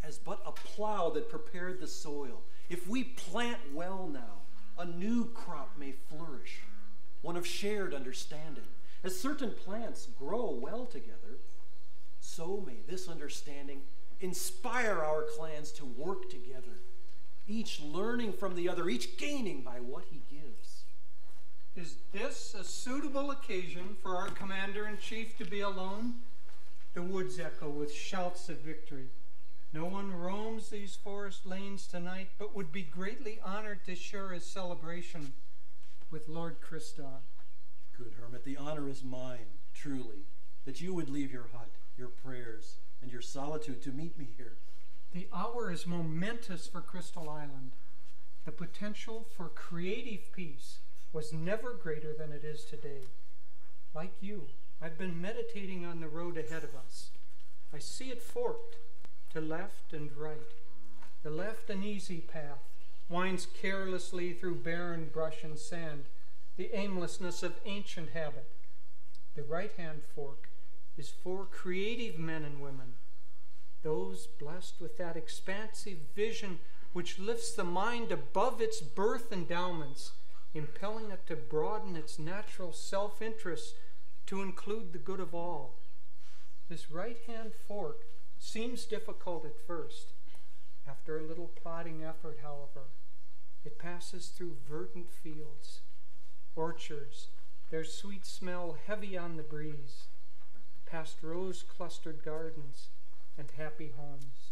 as but a plow that prepared the soil. If we plant well now, a new crop may flourish, one of shared understanding. As certain plants grow well together, so may this understanding inspire our clans to work together, each learning from the other, each gaining by what he gives. Is this a suitable occasion for our commander-in-chief to be alone? The woods echo with shouts of victory. No one roams these forest lanes tonight, but would be greatly honored to share his celebration with Lord Christar. Good hermit, the honor is mine, truly, that you would leave your hut, your prayers, and your solitude to meet me here. The hour is momentous for Crystal Island. The potential for creative peace was never greater than it is today. Like you, I've been meditating on the road ahead of us. I see it forked to left and right. The left, an easy path, winds carelessly through barren brush and sand, the aimlessness of ancient habit. The right-hand fork is for creative men and women, those blessed with that expansive vision which lifts the mind above its birth endowments, impelling it to broaden its natural self-interest to include the good of all. This right-hand fork seems difficult at first. After a little plodding effort, however, it passes through verdant fields, orchards, their sweet smell heavy on the breeze, past rose-clustered gardens and happy homes.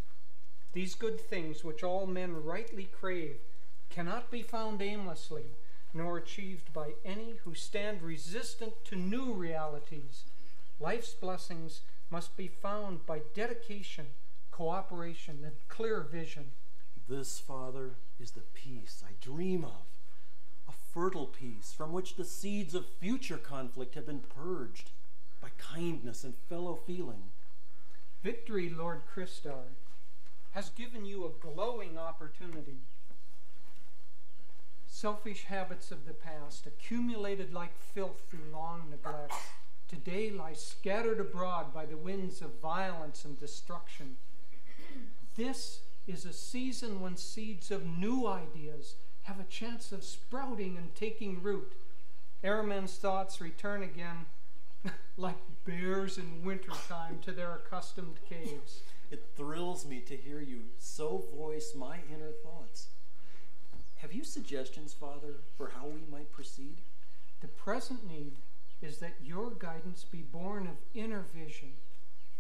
These good things which all men rightly crave cannot be found aimlessly, nor achieved by any who stand resistant to new realities. Life's blessings must be found by dedication, cooperation, and clear vision. This, Father, is the peace I dream of, a fertile peace from which the seeds of future conflict have been purged by kindness and fellow feeling. Victory, Lord Christar, has given you a glowing opportunity. Selfish habits of the past, accumulated like filth through long neglect, today lie scattered abroad by the winds of violence and destruction. This is a season when seeds of new ideas have a chance of sprouting and taking root. Ere men's thoughts return again, like bears in wintertime to their accustomed caves. It thrills me to hear you so voice my inner thoughts. Have you suggestions, Father, for how we might proceed? The present need is that your guidance be born of inner vision.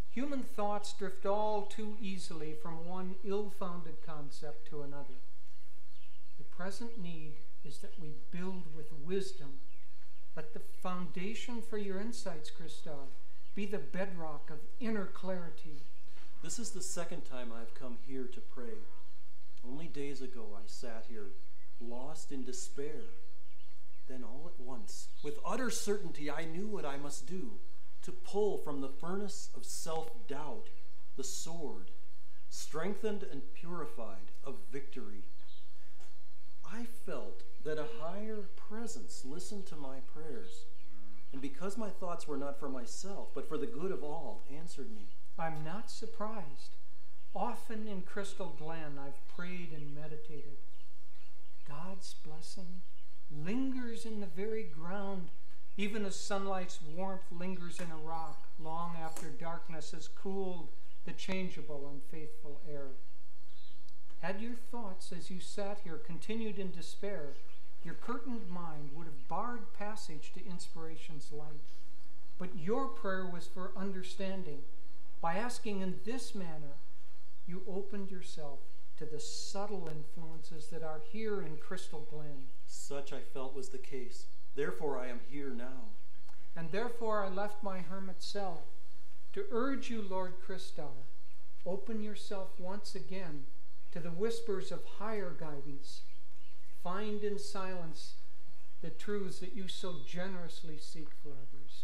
Human thoughts drift all too easily from one ill-founded concept to another. The present need is that we build with wisdom. Let the foundation for your insights, Christar, be the bedrock of inner clarity. This is the second time I've come here to pray. Only days ago I sat here, lost in despair. Then all at once, with utter certainty, I knew what I must do, to pull from the furnace of self-doubt the sword, strengthened and purified, of victory. I felt that a higher presence listened to my prayers, and because my thoughts were not for myself, but for the good of all, answered me. I'm not surprised. Often in Crystal Glen I've prayed and meditated. God's blessing lingers in the very ground, even as sunlight's warmth lingers in a rock long after darkness has cooled the changeable and faithful air. Had your thoughts as you sat here continued in despair, your curtained mind would have barred passage to inspiration's light. But your prayer was for understanding. By asking in this manner, you opened yourself to the subtle influences that are here in Crystal Glen. Such I felt was the case. Therefore I am here now. And therefore I left my hermit cell to urge you, Lord Christar, open yourself once again to the whispers of higher guidance. Find in silence the truths that you so generously seek for others.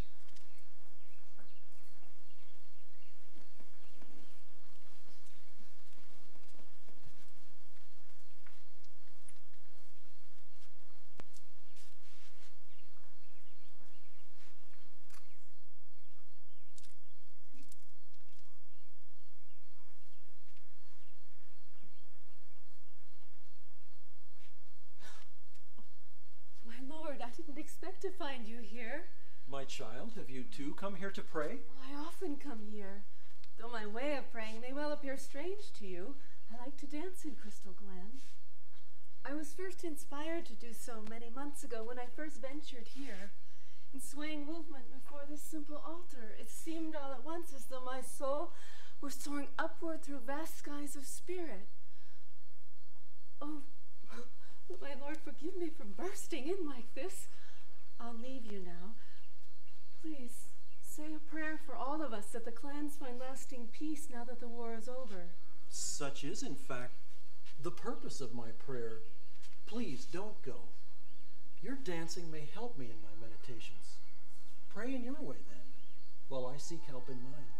To find you here. My child, have you too come here to pray? I often come here. Though my way of praying may well appear strange to you, I like to dance in Crystal Glen. I was first inspired to do so many months ago when I first ventured here. In swaying movement before this simple altar, it seemed all at once as though my soul were soaring upward through vast skies of spirit. Oh, my Lord, forgive me for bursting in like this. I'll leave you now. Please, say a prayer for all of us that the clans find lasting peace now that the war is over. Such is, in fact, the purpose of my prayer. Please don't go. Your dancing may help me in my meditations. Pray in your way, then, while I seek help in mine.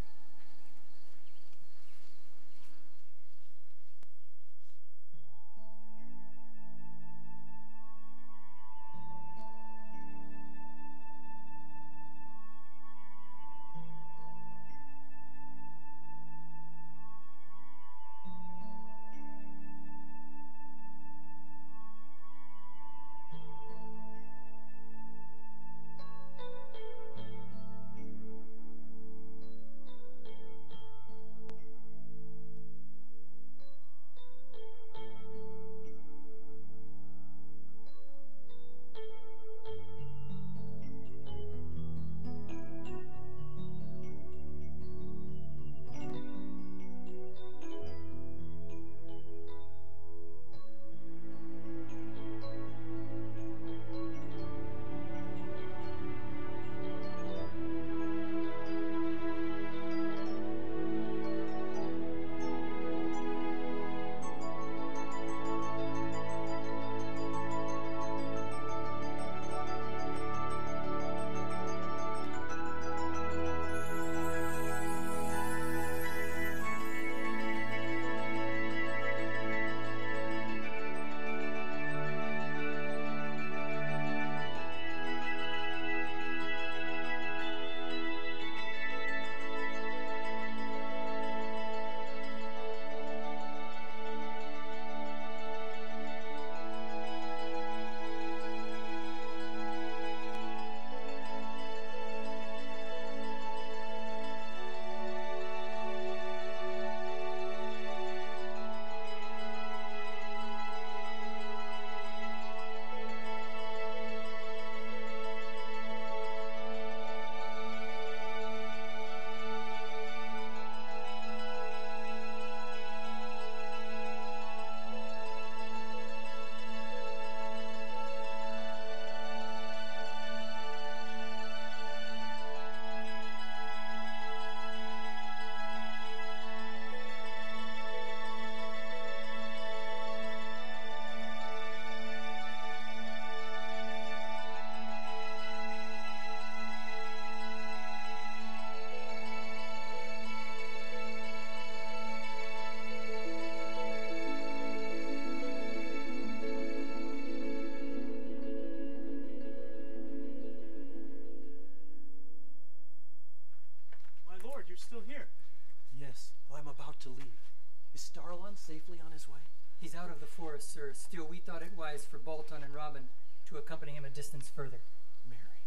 his way? He's out of the forest, sir. Still, we thought it wise for Bolton and Robin to accompany him a distance further. Mary,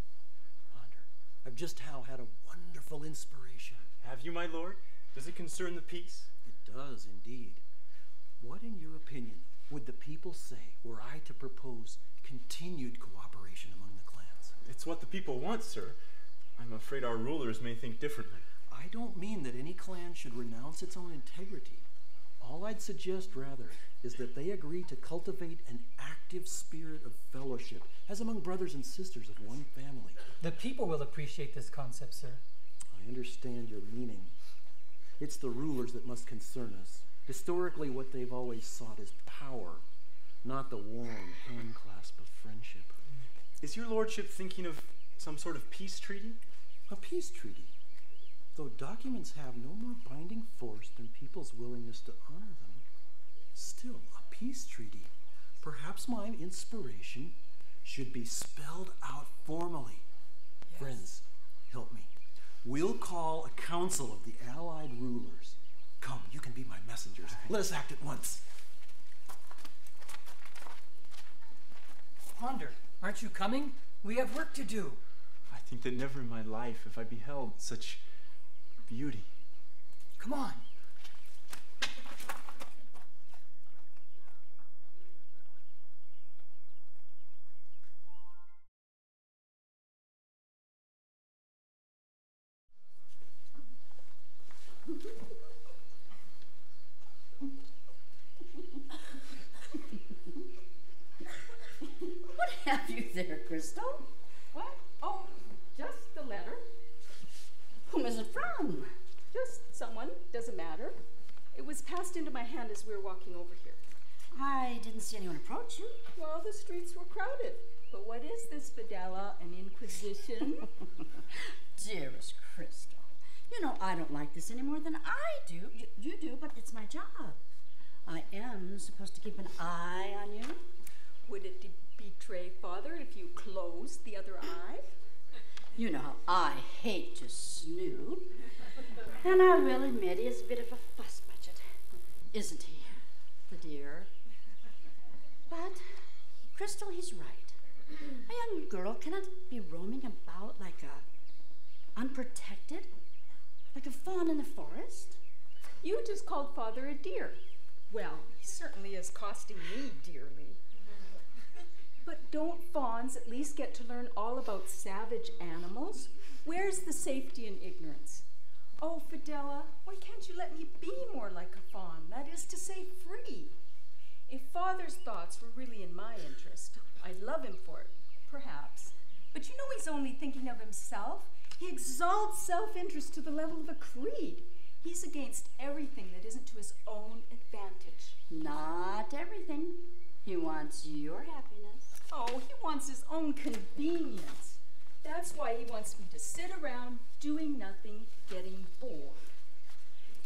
Ponder, I've just now had a wonderful inspiration. Have you, my lord? Does it concern the peace? It does, indeed. What, in your opinion, would the people say were I to propose continued cooperation among the clans? It's what the people want, sir. I'm afraid our rulers may think differently. I don't mean that any clan should renounce its own integrity. All I'd suggest, rather, is that they agree to cultivate an active spirit of fellowship, as among brothers and sisters of one family. The people will appreciate this concept, sir. I understand your meaning. It's the rulers that must concern us. Historically, what they've always sought is power, not the warm handclasp of friendship. Is your lordship thinking of some sort of peace treaty? A peace treaty. Though documents have no more binding force than people's willingness to honor them, still a peace treaty. Perhaps my inspiration should be spelled out formally. Yes. Friends, help me. We'll call a council of the allied rulers. Come, you can be my messengers. Let us act at once. Ponder, aren't you coming? We have work to do. I think that never in my life have I beheld such beauty. Come on. What have you there, Crystal? What? Oh, just the letter. Whom is it from? Just someone, doesn't matter. It was passed into my hand as we were walking over here. I didn't see anyone approach you. Well, the streets were crowded. But what is this, Fidela? An inquisition? Dearest Crystal, you know I don't like this any more than I do. You do, but it's my job. I am supposed to keep an eye on you. Would it betray Father if you closed the other eye? You know how I hate to snoop. And I will admit he is a bit of a fuss budget, isn't he, the dear? But, Crystal, he's right. A young girl cannot be roaming about like unprotected, like a fawn in the forest. You just called Father a dear. Well, he certainly is costing me dearly. But don't fawns at least get to learn all about savage animals? Where's the safety in ignorance? Oh, Fidela, why can't you let me be more like a fawn? That is to say, free. If Father's thoughts were really in my interest, I'd love him for it, perhaps. But you know he's only thinking of himself. He exalts self-interest to the level of a creed. He's against everything that isn't to his own advantage. Not everything. He wants your happiness. Oh, he wants his own convenience. That's why he wants me to sit around doing nothing, getting bored.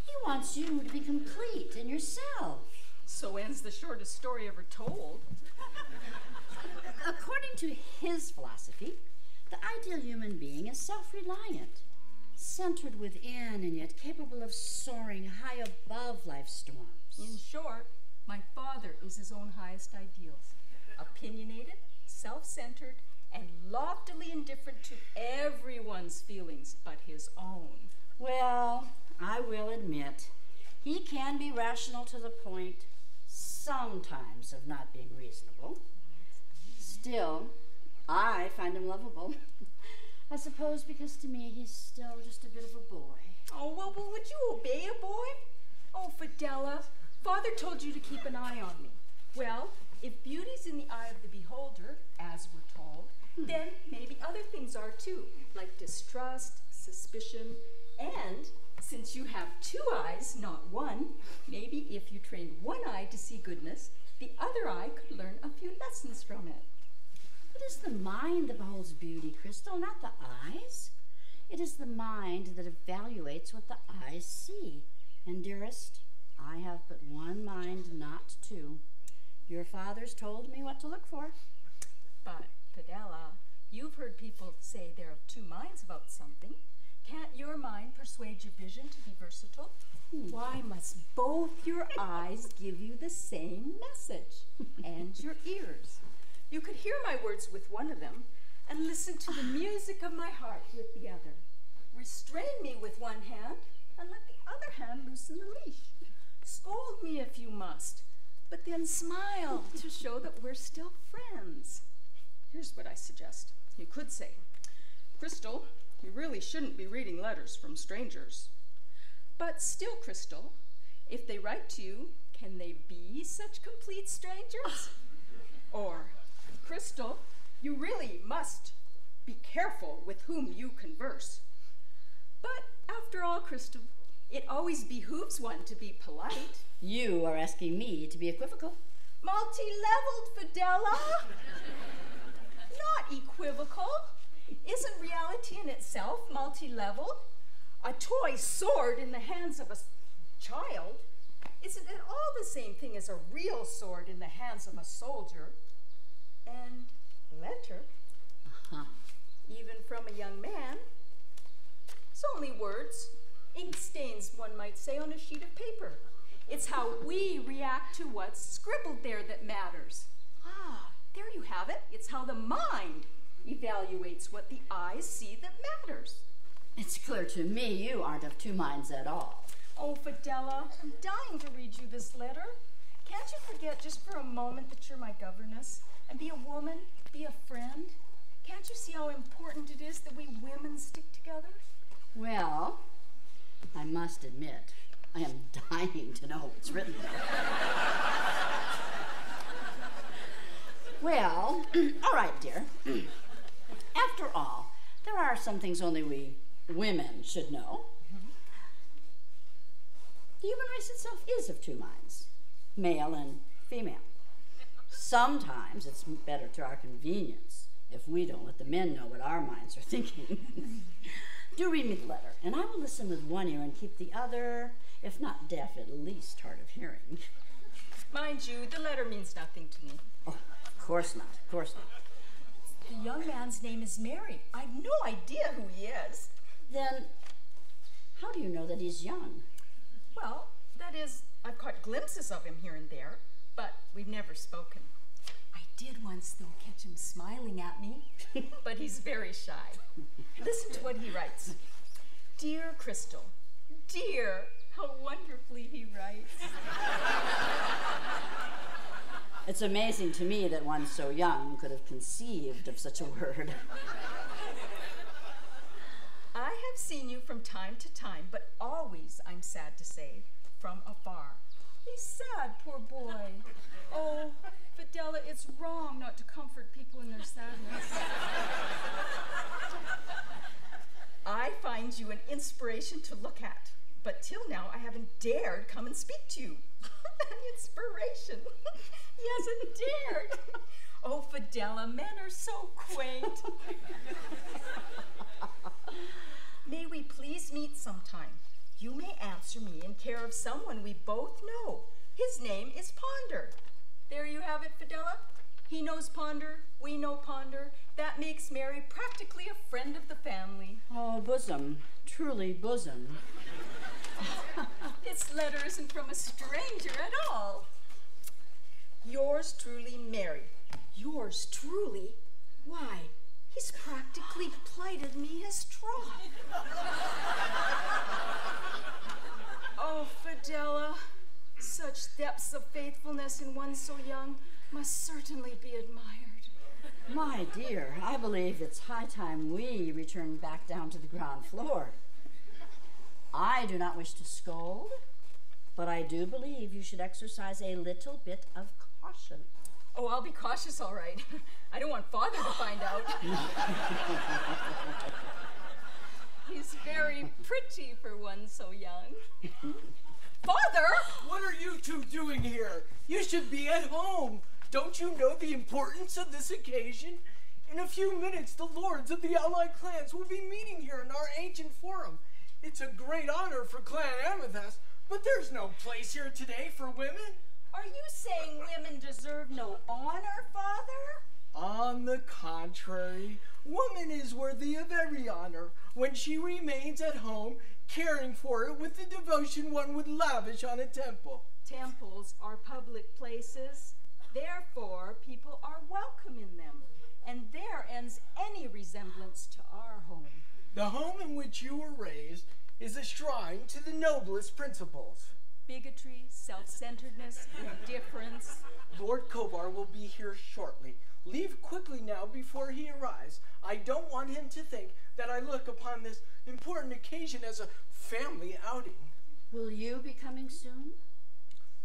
He wants you to be complete in yourself. So ends the shortest story ever told. According to his philosophy, the ideal human being is self-reliant, centered within and yet capable of soaring high above life's storms. In short, my father is his own highest ideals. Opinionated, self-centered, and loftily indifferent to everyone's feelings but his own. Well, I will admit, he can be rational to the point, sometimes, of not being reasonable. Still, I find him lovable. I suppose because to me he's still just a bit of a boy. Oh, well, would you obey a boy? Oh, Fidela, Father told you to keep an eye on me. Well, if beauty's in the eye of the beholder, as we're told, then maybe other things are too, like distrust, suspicion, and since you have two eyes, not one, maybe if you trained one eye to see goodness, the other eye could learn a few lessons from it. It is the mind that beholds beauty, Crystal, not the eyes. It is the mind that evaluates what the eyes see. And dearest, I have but one mind, not two. Your father's told me what to look for. But, Fidela, you've heard people say they're of two minds about something. Can't your mind persuade your vision to be versatile? Why must both your eyes give you the same message? And your ears? You could hear my words with one of them and listen to the music of my heart with the other. Restrain me with one hand and let the other hand loosen the leash. Scold me if you must, but then smile to show that we're still friends. Here's what I suggest. You could say, Crystal, you really shouldn't be reading letters from strangers. But still, Crystal, if they write to you, can they be such complete strangers? Or, Crystal, you really must be careful with whom you converse. But after all, Crystal, it always behooves one to be polite. You are asking me to be equivocal. Multi-leveled, Fidela. Not equivocal. Isn't reality in itself multi-leveled? A toy sword in the hands of a child isn't at all the same thing as a real sword in the hands of a soldier. And letter, even from a young man, it's only words, ink stains, one might say, on a sheet of paper. It's how we react to what's scribbled there that matters. Ah, there you have it. It's how the mind evaluates what the eyes see that matters. It's clear to me you aren't of two minds at all. Oh, Fidela, I'm dying to read you this letter. Can't you forget just for a moment that you're my governess and be a woman, be a friend? Can't you see how important it is that we women stick together? Well, I must admit, I am dying to know what's written there. Well, all right, dear. After all, there are some things only we women should know. The human race itself is of two minds, male and female. Sometimes it's better to our convenience if we don't let the men know what our minds are thinking. Do read me the letter, and I will listen with one ear and keep the other, if not deaf, at least hard of hearing. Mind you, the letter means nothing to me. Oh, of course not, of course not. The young man's name is Mary. I've no idea who he is. Then, how do you know that he's young? Well, that is, I've caught glimpses of him here and there, but we've never spoken. I did once, though, catch him smiling at me, but he's very shy. Listen to what he writes. Dear Crystal, dear, how wonderfully he writes. It's amazing to me that one so young could have conceived of such a word. I have seen you from time to time, but always, I'm sad to say, from afar. He's sad, poor boy. Oh, Fidela, it's wrong not to comfort people in their sadness. I find you an inspiration to look at, but till now I haven't dared come and speak to you. An inspiration. He hasn't dared. Oh, Fidela, men are so quaint. May we please meet sometime? You may answer me in care of someone we both know. His name is Ponder. There you have it, Fidela. He knows Ponder, we know Ponder. That makes Mary practically a friend of the family. Oh, bosom, truly bosom. This letter isn't from a stranger at all. Yours truly, Mary. Yours truly? Why, he's practically plighted me his troth. Oh, Fidela, such depths of faithfulness in one so young must certainly be admired. My dear, I believe it's high time we return back down to the ground floor. I do not wish to scold, but I do believe you should exercise a little bit of caution. Oh, I'll be cautious, all right. I don't want Father to find out. He's very pretty for one so young. Father! What are you two doing here? You should be at home. Don't you know the importance of this occasion? In a few minutes, the lords of the allied clans will be meeting here in our ancient forum. It's a great honor for Clan Amethyst, but there's no place here today for women. Are you saying women deserve no honor, Father? On the contrary, woman is worthy of every honor when she remains at home, caring for it with the devotion one would lavish on a temple. Temples are public places. Therefore, people are welcome in them. And there ends any resemblance to our home. The home in which you were raised is a shrine to the noblest principles. Bigotry, self-centeredness, indifference. Lord Kovar will be here shortly. Leave quickly now before he arrives. I don't want him to think that I look upon this important occasion as a family outing. Will you be coming soon?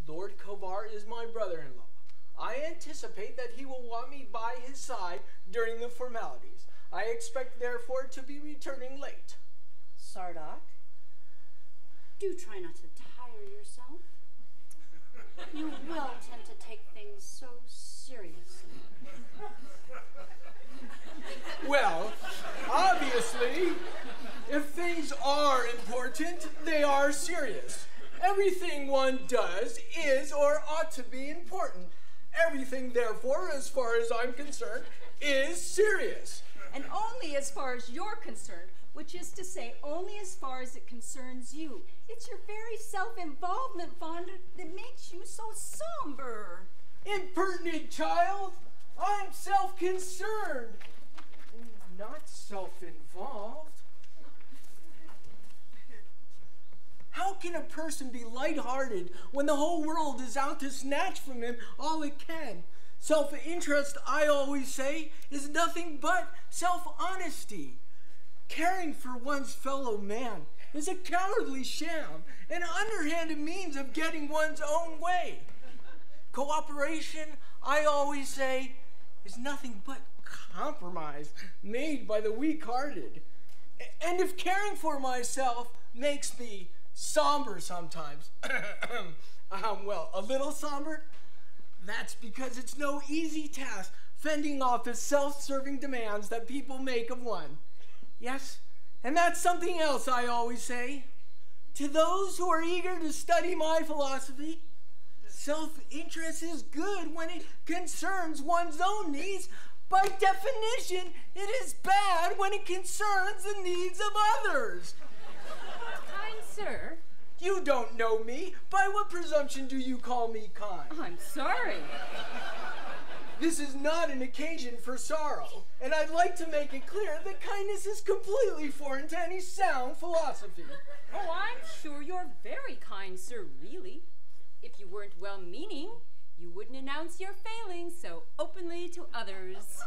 Lord Kovar is my brother-in-law. I anticipate that he will want me by his side during the formalities. I expect, therefore, to be returning late. Sardok, do try not to tire yourself. You will tend to take things so seriously. Well, obviously, if things are important, they are serious. Everything one does is or ought to be important. Everything, therefore, as far as I'm concerned, is serious. And only as far as you're concerned, which is to say, only as far as it concerns you. It's your very self-involvement, Fonda, that makes you so somber. Impertinent child! I'm self-concerned, not self-involved. How can a person be lighthearted when the whole world is out to snatch from him all it can? Self-interest, I always say, is nothing but self-honesty. Caring for one's fellow man is a cowardly sham, an underhanded means of getting one's own way. Cooperation, I always say, is nothing but compromise made by the weak-hearted. And if caring for myself makes me somber sometimes, well, a little somber, that's because it's no easy task fending off the self-serving demands that people make of one. Yes, and that's something else I always say. To those who are eager to study my philosophy, self-interest is good when it concerns one's own needs. By definition, it is bad when it concerns the needs of others. Kind sir. You don't know me. By what presumption do you call me kind? I'm sorry. This is not an occasion for sorrow, and I'd like to make it clear that kindness is completely foreign to any sound philosophy. Oh, I'm sure you're very kind, sir, really. If you weren't well-meaning, you wouldn't announce your failings so openly to others.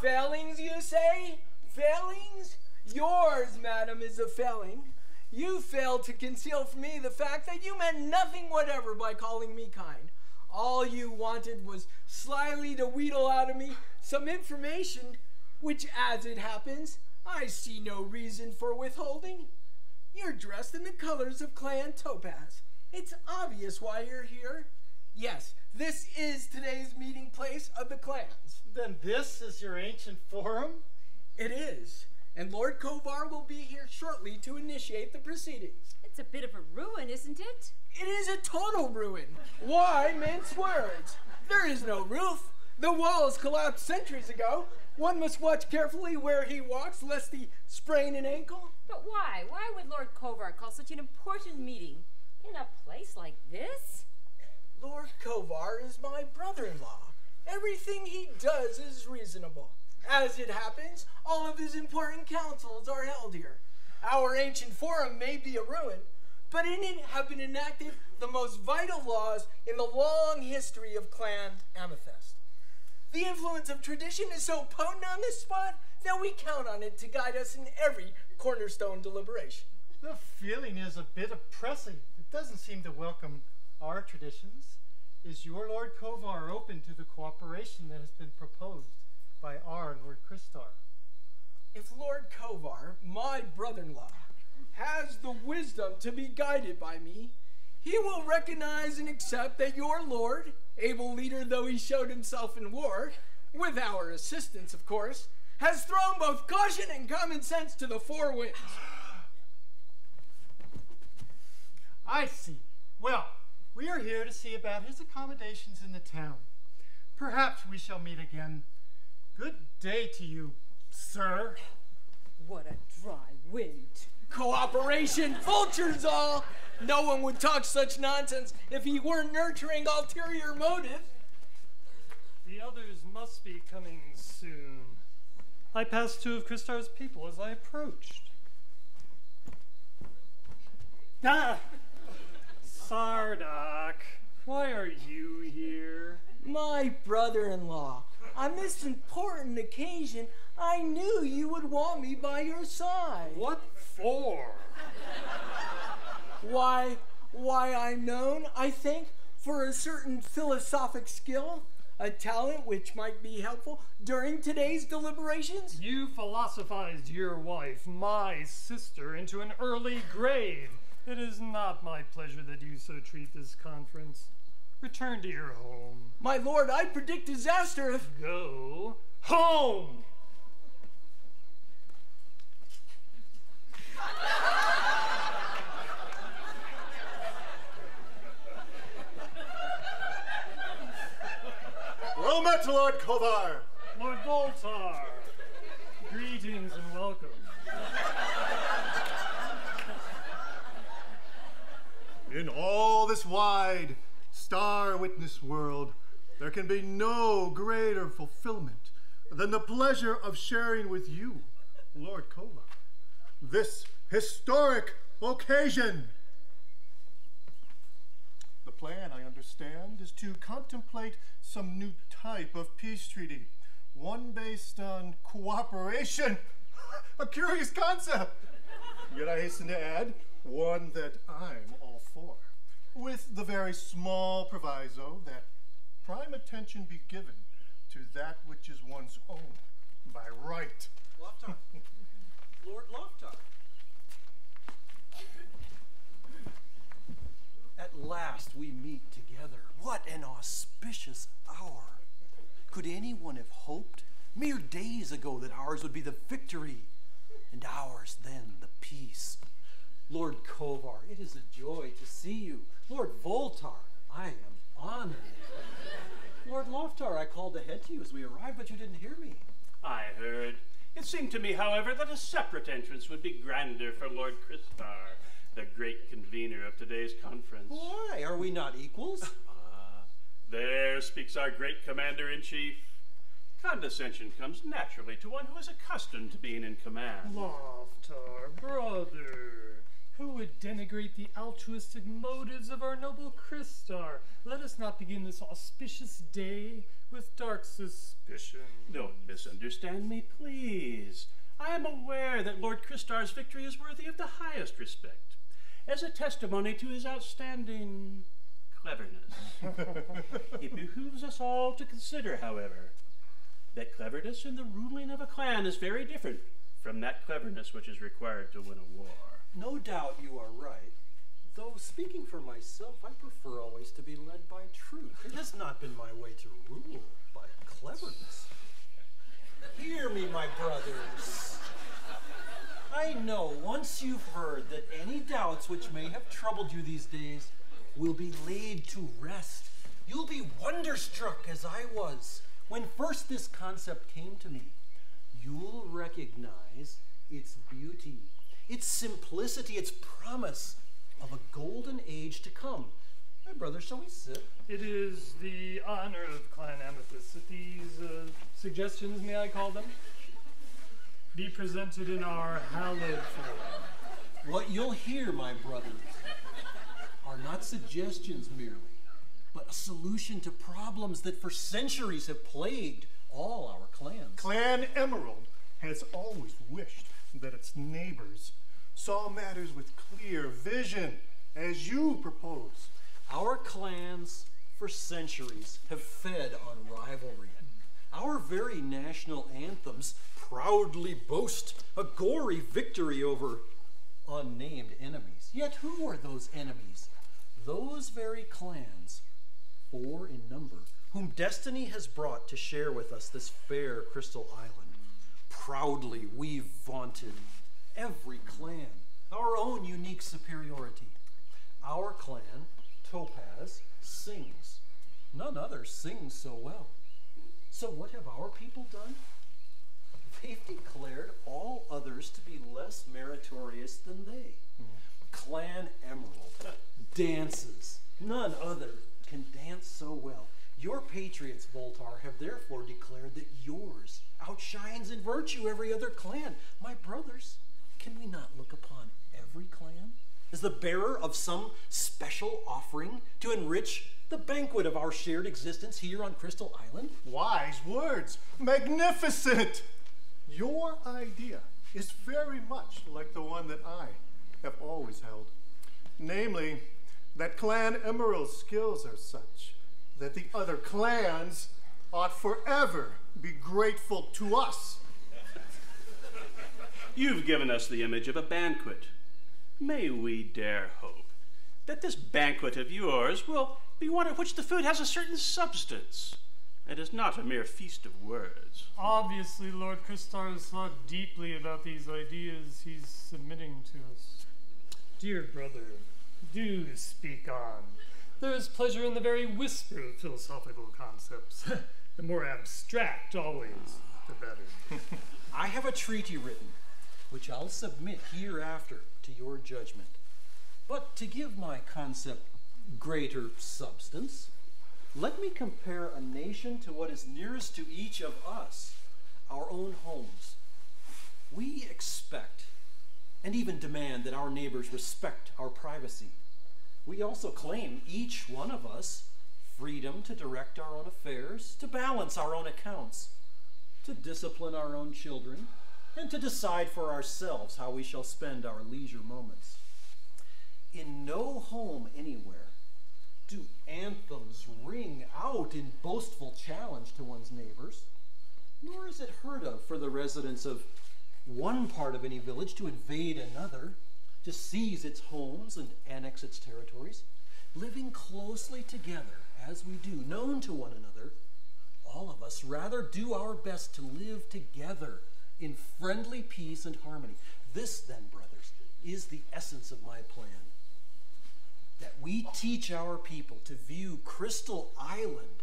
Failings, you say? Failings? Yours, madam, is a failing. You failed to conceal from me the fact that you meant nothing whatever by calling me kind. All you wanted was slyly to wheedle out of me some information, which, as it happens, I see no reason for withholding. You're dressed in the colors of Clan Topaz. It's obvious why you're here. Yes, this is today's meeting place of the clans. Then this is your ancient forum? It is. And Lord Kovar will be here shortly to initiate the proceedings. It's a bit of a ruin, isn't it? It is a total ruin. Why mince words? There is no roof. The walls collapsed centuries ago. One must watch carefully where he walks, lest he sprain an ankle. But why? Why would Lord Kovar call such an important meeting in a place like this? Lord Kovar is my brother-in-law. Everything he does is reasonable. As it happens, all of his important councils are held here. Our ancient forum may be a ruin, but in it have been enacted the most vital laws in the long history of Clan Amethyst. The influence of tradition is so potent on this spot that we count on it to guide us in every cornerstone deliberation. The feeling is a bit oppressive. It doesn't seem to welcome our traditions. Is your Lord Kovar open to the cooperation that has been proposed by our Lord Kristar? If Lord Kovar, my brother-in-law, has the wisdom to be guided by me, he will recognize and accept that your lord, able leader though he showed himself in war, with our assistance, of course, has thrown both caution and common sense to the four winds. I see. Well, we are here to see about his accommodations in the town. Perhaps we shall meet again Good day to you, sir. What a dry wind. Cooperation, vultures all! No one would talk such nonsense if he weren't nurturing ulterior motive. The others must be coming soon. I passed 2 of Kristar's people as I approached. Ah! Sardok, why are you here? My brother-in-law, on this important occasion, I knew you would want me by your side. What for? Why I'm known, I think, for a certain philosophic skill, a talent which might be helpful during today's deliberations. You philosophized your wife, my sister, into an early grave. It is not my pleasure that you so treat this conference. Return to your home. My lord, I predict disaster if... Go home! Well met, Lord Kovar. Lord Voltar, greetings and welcome. In all this wide, star-witness world, there can be no greater fulfillment than the pleasure of sharing with you, Lord Kovar, this historic occasion. The plan, I understand, is to contemplate some new type of peace treaty, one based on cooperation. A curious concept. Yet I hasten to add, one that I'm all for, with the very small proviso that prime attention be given to that which is one's own by right. Loftar. Lord Loftar. At last we meet together. What an auspicious hour. Could anyone have hoped mere days ago that ours would be the victory and ours then the peace? Lord Kovar, it is a joy to see you. Lord Voltar, I am honored. Lord Loftar, I called ahead to you as we arrived, but you didn't hear me. I heard. It seemed to me, however, that a separate entrance would be grander for Lord Kristar, the great convener of today's conference. Why? Are we not equals? There speaks our great commander-in-chief. Condescension comes naturally to one who is accustomed to being in command. Loftar, brother, who would denigrate the altruistic motives of our noble Kristar? Let us not begin this auspicious day with dark suspicion. Don't misunderstand me, please. I am aware that Lord Kristar's victory is worthy of the highest respect, as a testimony to his outstanding cleverness. It behooves us all to consider, however, that cleverness in the ruling of a clan is very different from that cleverness which is required to win a war. No doubt you are right. Though speaking for myself, I prefer always to be led by truth. It has not been my way to rule by cleverness. Hear me, my brothers. I know once you've heard that any doubts which may have troubled you these days will be laid to rest. You'll be wonderstruck as I was when first this concept came to me. You'll recognize its beauty, its simplicity, its promise of a golden age to come. My brother, shall we sit? It is the honor of Clan Amethyst that these suggestions, may I call them, be presented in our hallowed form. What you'll hear, my brothers, are not suggestions merely, but a solution to problems that for centuries have plagued all our clans. Clan Emerald has always wished that its neighbors saw matters with clear vision, as you propose. Our clans, for centuries, have fed on rivalry. Our very national anthems proudly boast a gory victory over unnamed enemies. Yet who are those enemies? Those very clans, 4 in number, whom destiny has brought to share with us this fair crystal island. Proudly we've vaunted, every clan, our own unique superiority. Our clan, Topaz, sings. None other sings so well. So what have our people done? They've declared all others to be less meritorious than they. Clan Emerald dances. None other can dance so well. Your patriots, Voltar, have therefore declared that yours outshines in virtue every other clan. My brothers, can we not look upon every clan as the bearer of some special offering to enrich the banquet of our shared existence here on Crystal Island? Wise words. Magnificent. Your idea is very much like the one that I have always held. Namely, that Clan Emerald's skills are such that the other clans ought forever be grateful to us. You've given us the image of a banquet. May we dare hope that this banquet of yours will be one at which the food has a certain substance and is not a mere feast of words. Obviously, Lord Christar has thought deeply about these ideas he's submitting to us. Dear brother, do speak on. There is pleasure in the very whisper of philosophical concepts. The more abstract, always, the better. I have a treaty written, which I'll submit hereafter to your judgment. But to give my concept greater substance, let me compare a nation to what is nearest to each of us, our own homes. We expect and even demand that our neighbors respect our privacy. We also claim, each one of us, freedom to direct our own affairs, to balance our own accounts, to discipline our own children, and to decide for ourselves how we shall spend our leisure moments. In no home anywhere do anthems ring out in boastful challenge to one's neighbors, nor is it heard of for the residents of one part of any village to invade another, to seize its homes and annex its territories. Living closely together as we do, known to one another, all of us rather do our best to live together in friendly peace and harmony. This, then, brothers, is the essence of my plan. That we teach our people to view Crystal Island,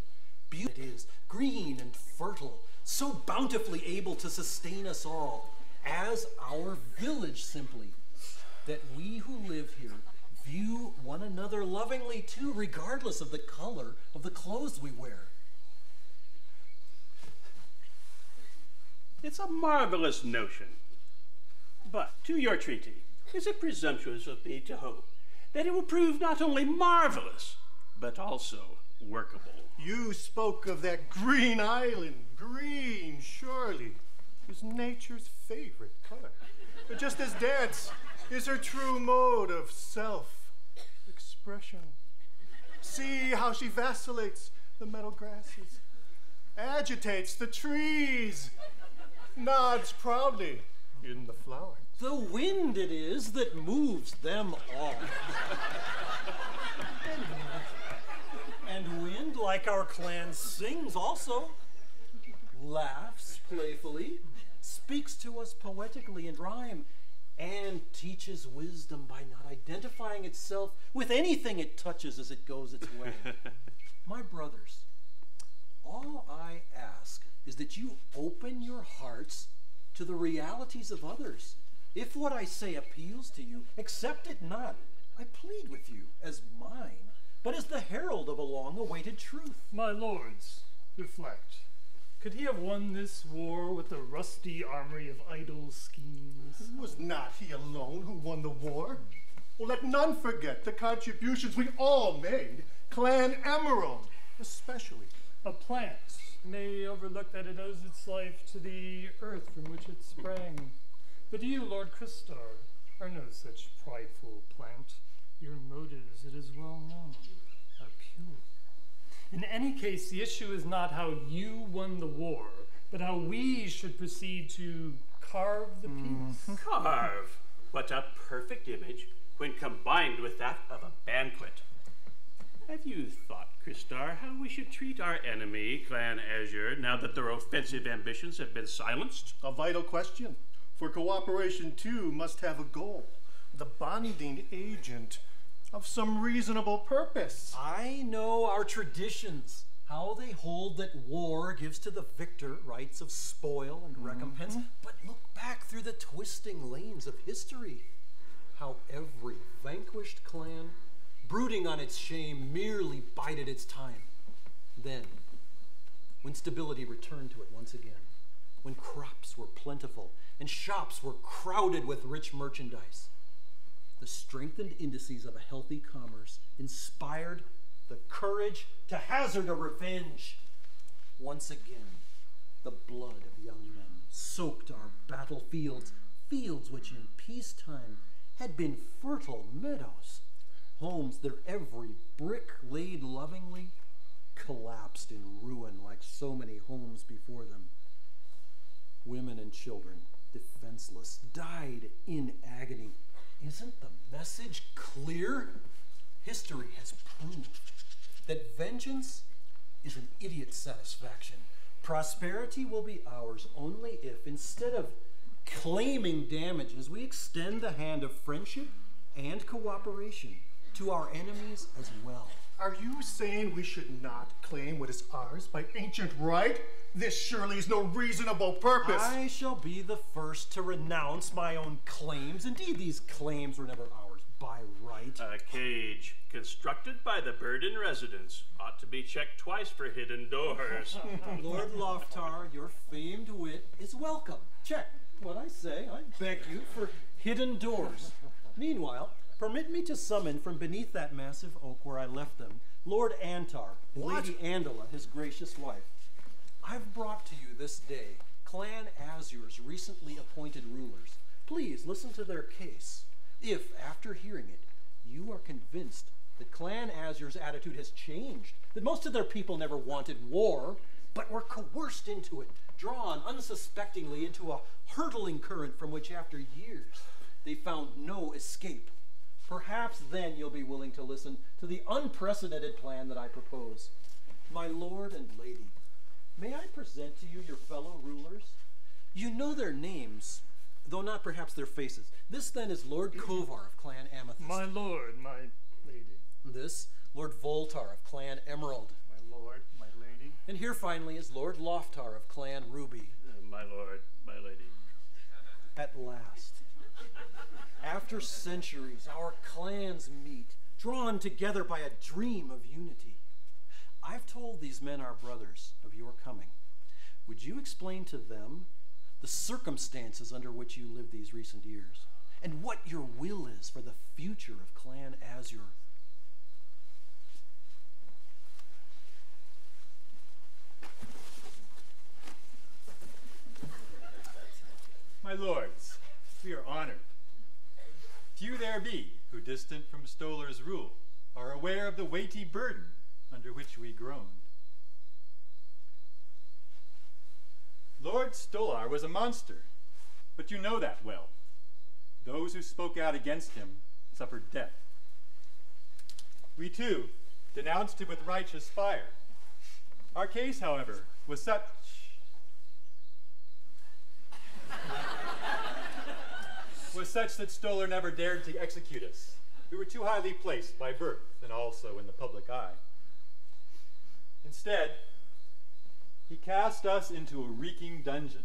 beautiful it is, green and fertile, so bountifully able to sustain us all, as our village simply. That we who live here view one another lovingly too, regardless of the color of the clothes we wear. It's a marvelous notion. But to your treaty, is it presumptuous of me to hope that it will prove not only marvelous, but also workable? You spoke of that green island. Green, surely, is nature's favorite color. But just as dance is her true mode of self-expression. See how she vacillates the meadow grasses, agitates the trees, nods proudly in the flowers. The wind it is that moves them all. And wind, like our clan, sings also, laughs playfully, speaks to us poetically in rhyme, and teaches wisdom by not identifying itself with anything it touches as it goes its way. My brothers, all I ask is that you open your hearts to the realities of others. If what I say appeals to you, accept it not. I plead with you as mine, but as the herald of a long-awaited truth. My lords, reflect. Could he have won this war with the rusty armory of idle schemes? Was not he alone who won the war? Well, let none forget the contributions we all made, Clan Emerald especially. A plant may overlook that it owes its life to the earth from which it sprang. But you, Lord Christar, are no such prideful plant. Your motives, it is well known, are pure. In any case, the issue is not how you won the war, but how we should proceed to carve the peace. Carve? What a perfect image when combined with that of a banquet. Have you thought, Christar, how we should treat our enemy, Clan Azure, now that their offensive ambitions have been silenced? A vital question, for cooperation too must have a goal, the bonding agent of some reasonable purpose. I know our traditions, how they hold that war gives to the victor rights of spoil and recompense, but look back through the twisting lanes of history. How every vanquished clan, brooding on its shame, merely bided its time. Then, when stability returned to it once again, when crops were plentiful and shops were crowded with rich merchandise, the strengthened indices of a healthy commerce inspired the courage to hazard a revenge. Once again, the blood of young men soaked our battlefields, fields which in peacetime had been fertile meadows, homes their every brick laid lovingly collapsed in ruin like so many homes before them. Women and children, defenseless, died in agony. Isn't the message clear? History has proved that vengeance is an idiot's satisfaction. Prosperity will be ours only if, instead of claiming damages, we extend the hand of friendship and cooperation to our enemies as well. Are you saying we should not claim what is ours by ancient right? This surely is no reasonable purpose. I shall be the first to renounce my own claims. Indeed, these claims were never ours by right. A cage constructed by the Burden residents ought to be checked twice for hidden doors. Lord Loftar, your famed wit is welcome. Check what I say. I beg you for hidden doors. Meanwhile, permit me to summon from beneath that massive oak where I left them Lord Antar, Lady Andala, his gracious wife. I've brought to you this day Clan Azur's recently appointed rulers. Please listen to their case. If, after hearing it, you are convinced that Clan Azur's attitude has changed, that most of their people never wanted war, but were coerced into it, drawn unsuspectingly into a hurtling current from which after years they found no escape, perhaps then you'll be willing to listen to the unprecedented plan that I propose. My lord and lady, may I present to you your fellow rulers? You know their names, though not perhaps their faces. This then is Lord Kovar of Clan Amethyst. My lord, my lady. This, Lord Voltar of Clan Emerald. My lord, my lady. And here finally is Lord Loftar of Clan Ruby. My lord, my lady. At last, after centuries, our clans meet, drawn together by a dream of unity. I've told these men, our brothers, of your coming. Would you explain to them the circumstances under which you lived these recent years, and what your will is for the future of Clan Azur? My lords, we are honored. Few there be who, distant from Stolar's rule, are aware of the weighty burden under which we groaned. Lord Stolar was a monster, but you know that well. Those who spoke out against him suffered death. We too denounced him with righteous fire. Our case, however, was such that Stolar never dared to execute us. We were too highly placed by birth and also in the public eye. Instead, he cast us into a reeking dungeon,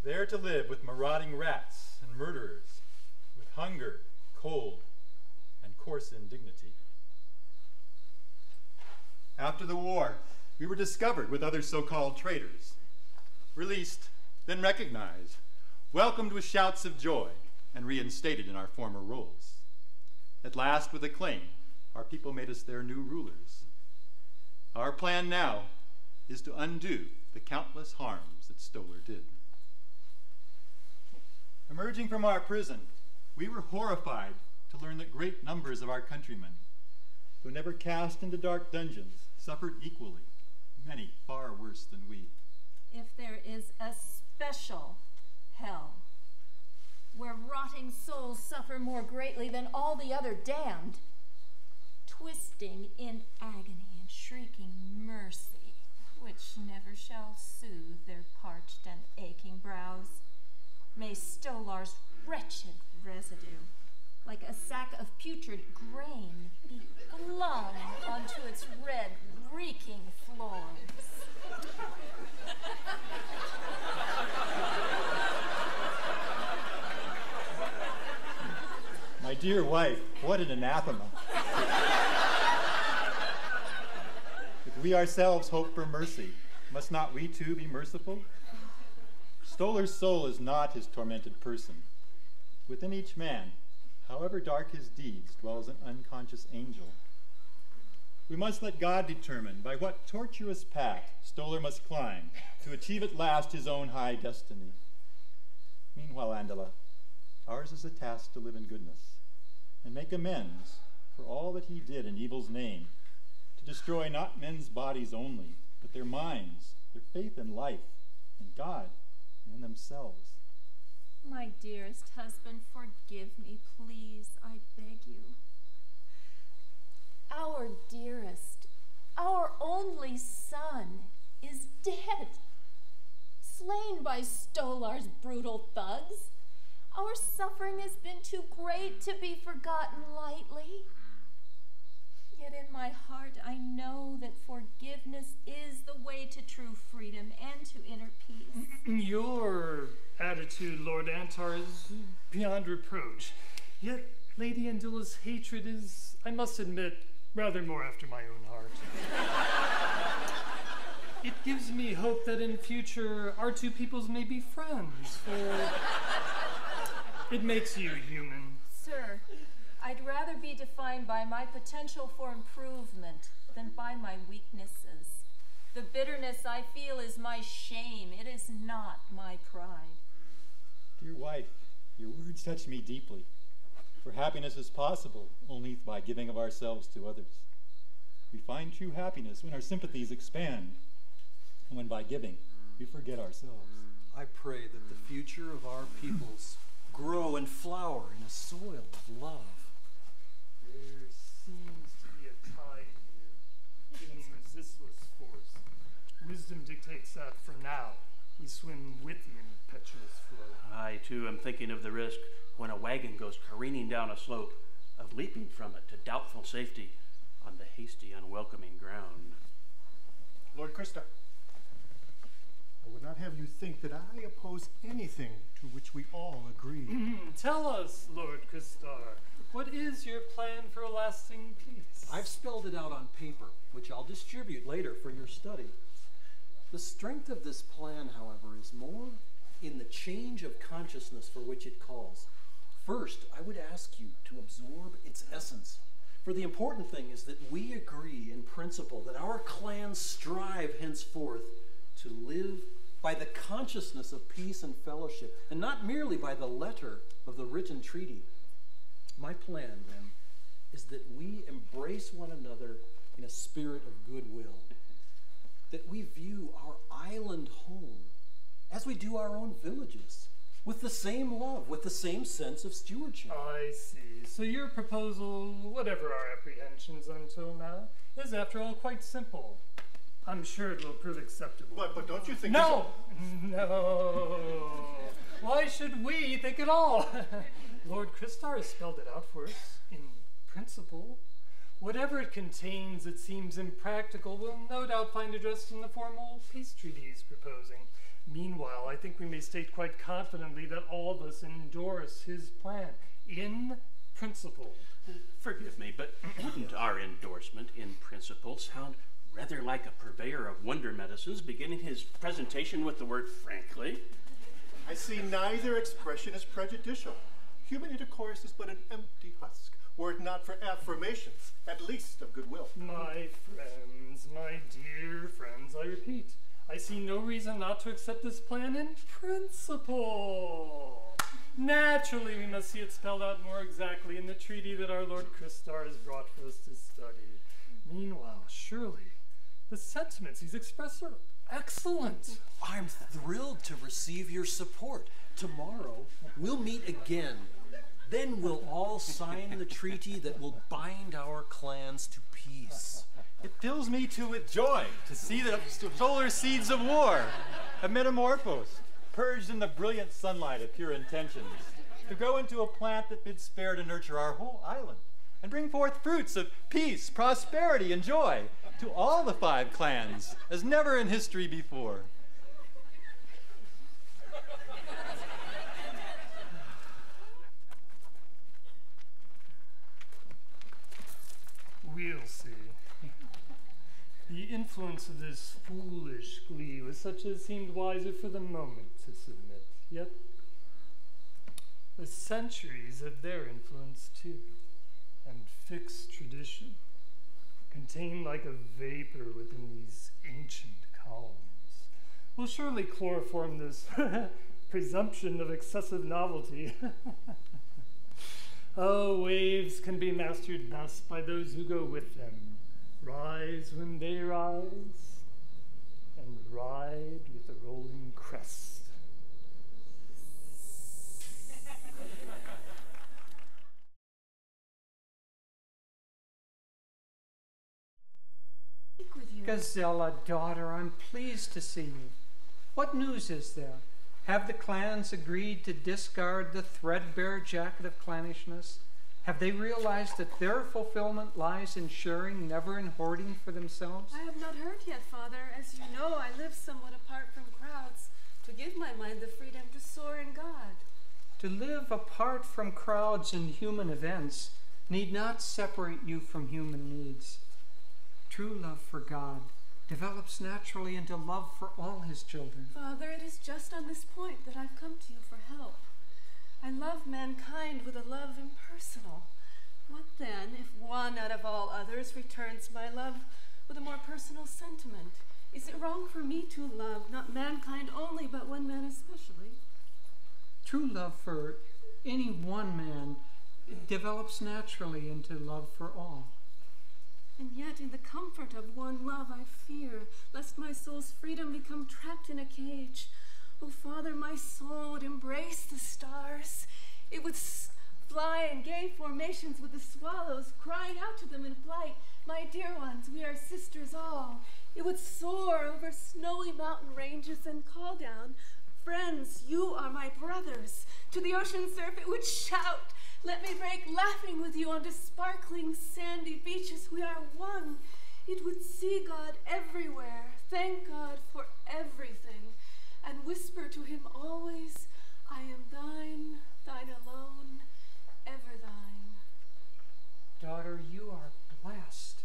there to live with marauding rats and murderers, with hunger, cold, and coarse indignity. After the war, we were discovered with other so-called traitors, released, then recognized, welcomed with shouts of joy, and reinstated in our former roles. At last, with acclaim, our people made us their new rulers. Our plan now is to undo the countless harms that Stolar did. Emerging from our prison, we were horrified to learn that great numbers of our countrymen, though never cast into dark dungeons, suffered equally, many far worse than we. If there is a special hell, where rotting souls suffer more greatly than all the other damned, twisting in agony and shrieking mercy, which never shall soothe their parched and aching brows, may Stolar's wretched residue, like a sack of putrid grain, be flung onto its red, reeking Dear wife, what an anathema. If we ourselves hope for mercy, must not we too be merciful? Stolar's soul is not his tormented person. Within each man, however dark his deeds, dwells an unconscious angel. We must let God determine by what tortuous path Stolar must climb to achieve at last his own high destiny. Meanwhile, Andala, ours is a task to live in goodness and make amends for all that he did in evil's name, to destroy not men's bodies only, but their minds, their faith in life, in God, and in themselves. My dearest husband, forgive me, please, I beg you. Our dearest, our only son is dead, slain by Stolar's brutal thugs. Our suffering has been too great to be forgotten lightly. Yet in my heart I know that forgiveness is the way to true freedom and to inner peace. Your attitude, Lord Antar, is beyond reproach. Yet Lady Andilla's hatred is, I must admit, rather more after my own heart. It gives me hope that in future our two peoples may be friends, for it makes you human. Sir, I'd rather be defined by my potential for improvement than by my weaknesses. The bitterness I feel is my shame. It is not my pride. Dear wife, your words touch me deeply. For happiness is possible only by giving of ourselves to others. We find true happiness when our sympathies expand, and when by giving we forget ourselves. I pray that the future of our peoples grow and flower in a soil of love. There seems to be a tide here, giving resistless force. Wisdom dictates that for now we swim with the impetuous flow. I, too, am thinking of the risk when a wagon goes careening down a slope, of leaping from it to doubtful safety on the hasty, unwelcoming ground. Lord Christar, I would not have you think that I oppose anything to which we all agree. Tell us, Lord Christar, what is your plan for a lasting peace? I've spelled it out on paper, which I'll distribute later for your study. The strength of this plan, however, is more in the change of consciousness for which it calls. First, I would ask you to absorb its essence. For the important thing is that we agree in principle that our clans strive henceforth to live by the consciousness of peace and fellowship, and not merely by the letter of the written treaty. My plan, then, is that we embrace one another in a spirit of goodwill, that we view our island home as we do our own villages, with the same love, with the same sense of stewardship. I see. So your proposal, whatever our apprehensions until now, is after all quite simple. I'm sure it will prove acceptable. But don't you think... No! No! Why should we think at all? Lord Christar has spelled it out for us, in principle. Whatever it contains, it seems impractical, will no doubt find addressed in the formal peace treaty he's proposing. Meanwhile, I think we may state quite confidently that all of us endorse his plan, in principle. Forgive me, but wouldn't our endorsement in principle sound rather like a purveyor of wonder medicines beginning his presentation with the word frankly? I see neither expression as prejudicial. Human intercourse is but an empty husk, were it not for affirmations, at least of goodwill. My friends, my dear friends, I repeat, I see no reason not to accept this plan in principle. Naturally, we must see it spelled out more exactly in the treaty that our Lord Christar has brought for us to study. Meanwhile, surely, the sentiments he's expressed are excellent. I'm thrilled to receive your support. Tomorrow, we'll meet again. Then we'll all sign the treaty that will bind our clans to peace. It fills me too with joy to see the solar seeds of war, a metamorphosed, purged in the brilliant sunlight of pure intentions, to grow into a plant that bids fair to nurture our whole island, and bring forth fruits of peace, prosperity, and joy to all the 5 clans, as never in history before. influence of this foolish glee was such as seemed wiser for the moment to submit. Yet, the centuries of their influence too, and fixed tradition, contained like a vapor within these ancient columns, will surely chloroform this presumption of excessive novelty. Oh, waves can be mastered best by those who go with them, rise when they rise, and ride with the rolling crest. Gazella, daughter, I'm pleased to see you. What news is there? Have the clans agreed to discard the threadbare jacket of clannishness? Have they realized that their fulfillment lies in sharing, never in hoarding for themselves? I have not heard yet, Father. As you know, I live somewhat apart from crowds, to give my mind the freedom to soar in God. To live apart from crowds and human events need not separate you from human needs. True love for God develops naturally into love for all his children. Father, it is just on this point that I've come to you for help. I love mankind with a love impersonal. What then if one out of all others returns my love with a more personal sentiment? Is it wrong for me to love not mankind only, but one man especially? True love for any one man develops naturally into love for all. And yet, in the comfort of one love, I fear, lest my soul's freedom become trapped in a cage. Oh, Father, my soul would embrace the stars. It would fly in gay formations with the swallows, crying out to them in flight, "My dear ones, we are sisters all." It would soar over snowy mountain ranges and call down, "Friends, you are my brothers." To the ocean surf it would shout, "Let me break laughing with you onto sparkling sandy beaches. We are one." It would see God everywhere, thank God for everything, and whisper to him always, "I am thine, thine alone, ever thine." Daughter, you are blessed.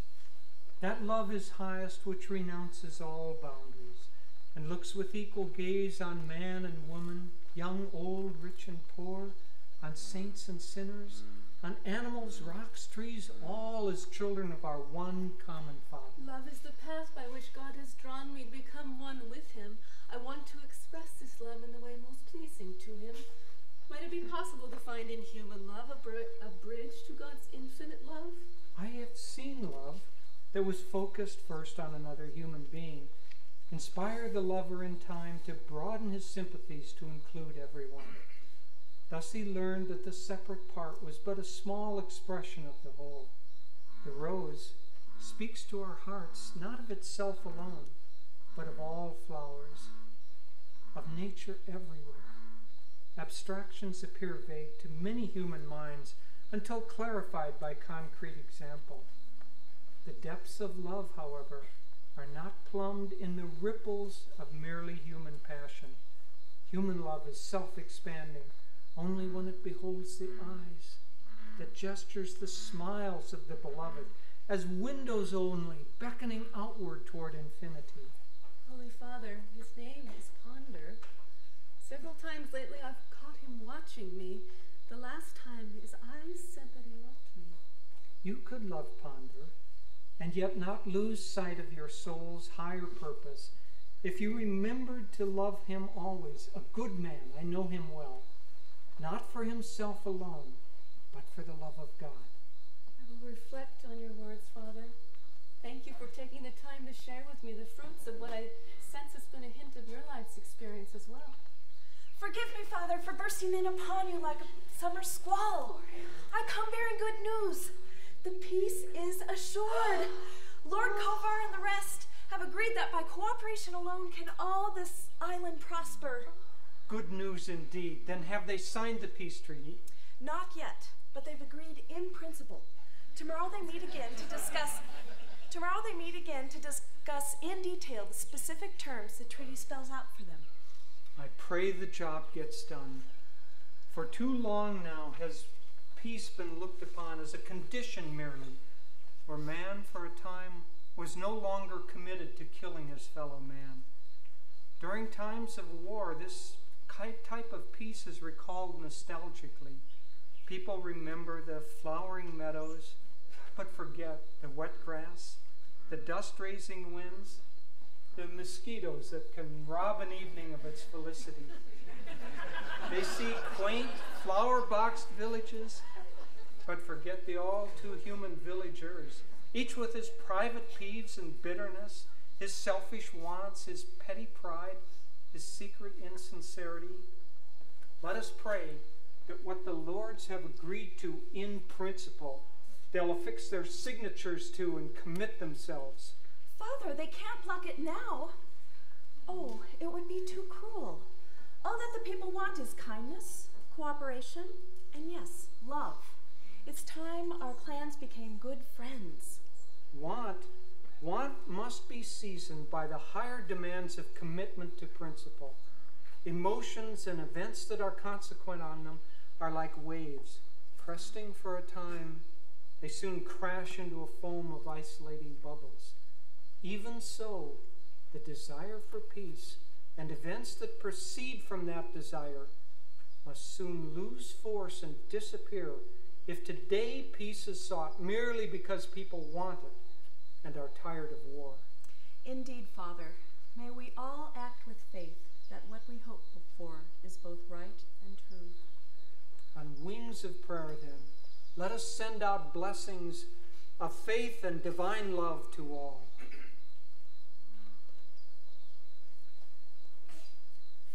That love is highest which renounces all boundaries and looks with equal gaze on man and woman, young, old, rich and poor, on saints and sinners, on animals, rocks, trees, all as children of our one common Father. Love is the path by which God has drawn me to become one with him. I want to express this love in the way most pleasing to him. Might it be possible to find in human love a bridge to God's infinite love? I have seen love that was focused first on another human being inspire the lover in time to broaden his sympathies to include everyone. Thus he learned that the separate part was but a small expression of the whole. The rose speaks to our hearts not of itself alone, but of all flowers, of nature everywhere. Abstractions appear vague to many human minds until clarified by concrete example. The depths of love, however, are not plumbed in the ripples of merely human passion. Human love is self-expanding only when it beholds the eyes, that gestures the smiles of the beloved, as windows only, beckoning outward toward infinity. Holy Father, his name is Ponder. Several times lately I've caught him watching me. The last time his eyes said that he loved me. You could love Ponder, and yet not lose sight of your soul's higher purpose, if you remembered to love him always, a good man, I know him well, not for himself alone, but for the love of God. I will reflect on your words, Father. Thank you for taking the time to share with me the fruits of what I sense has been a hint of your life's experience as well. Forgive me, Father, for bursting in upon you like a summer squall. I come bearing good news. The peace is assured. Lord Kovar and the rest have agreed that by cooperation alone can all this island prosper. Good news indeed. Then have they signed the peace treaty? Not yet, but they've agreed in principle. Tomorrow they meet again to discuss in detail the specific terms the treaty spells out for them. I pray the job gets done. For too long now has peace been looked upon as a condition merely, where man for a time was no longer committed to killing his fellow man. During times of war, this type of peace is recalled nostalgically. People remember the flowering meadows, but forget the wet grass, the dust-raising winds, the mosquitoes that can rob an evening of its felicity. They see quaint, flower-boxed villages, but forget the all-too-human villagers, each with his private peeves and bitterness, his selfish wants, his petty pride, his secret insincerity. Let us pray that what the Lords have agreed to in principle, they'll affix their signatures to and commit themselves. Father, they can't block it now. Oh, it would be too cruel. All that the people want is kindness, cooperation, and yes, love. It's time our clans became good friends. Want must be seasoned by the higher demands of commitment to principle. Emotions and events that are consequent on them are like waves, cresting for a time. They soon crash into a foam of isolating bubbles. Even so, the desire for peace and events that proceed from that desire must soon lose force and disappear if today peace is sought merely because people want it and are tired of war. Indeed, Father, may we all act with faith that what we hope for is both right and true. On wings of prayer, then, let us send out blessings of faith and divine love to all.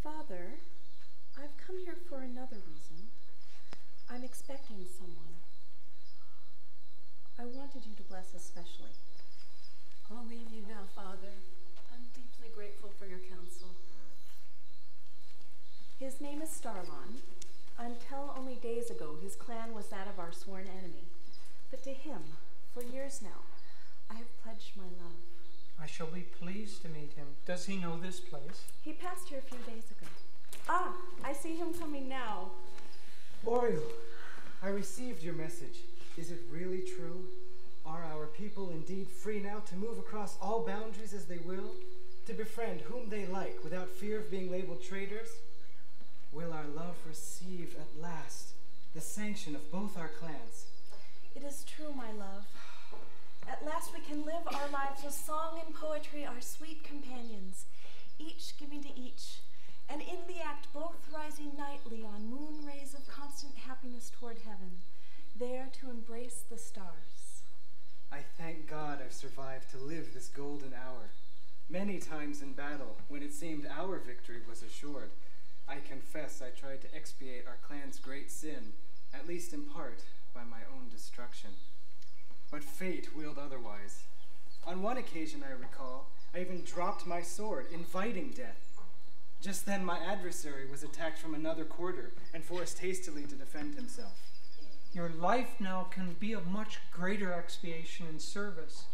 Father, I've come here for another reason. I'm expecting someone. I wanted you to bless especially. I'll leave you now, Father. I'm deeply grateful for your counsel. His name is Starlon. Until only days ago, his clan was that of our sworn enemy. But to him, for years now, I have pledged my love. I shall be pleased to meet him. Does he know this place? He passed here a few days ago. Ah, I see him coming now. Oriel, I received your message. Is it really true? Are our people indeed free now to move across all boundaries as they will? To befriend whom they like without fear of being labeled traitors? Will our love receive at last the sanction of both our clans? It is true, my love. At last we can live our lives with song and poetry, our sweet companions, each giving to each, and in the act both rising nightly on moon rays of constant happiness toward heaven, there to embrace the stars. I thank God I've survived to live this golden hour. Many times in battle, when it seemed our victory was assured, I confess I tried to expiate our clan's great sin, at least in part, by my own destruction. But fate willed otherwise. On one occasion, I recall, I even dropped my sword, inviting death. Just then, my adversary was attacked from another quarter and forced hastily to defend himself. Your life now can be of much greater expiation in service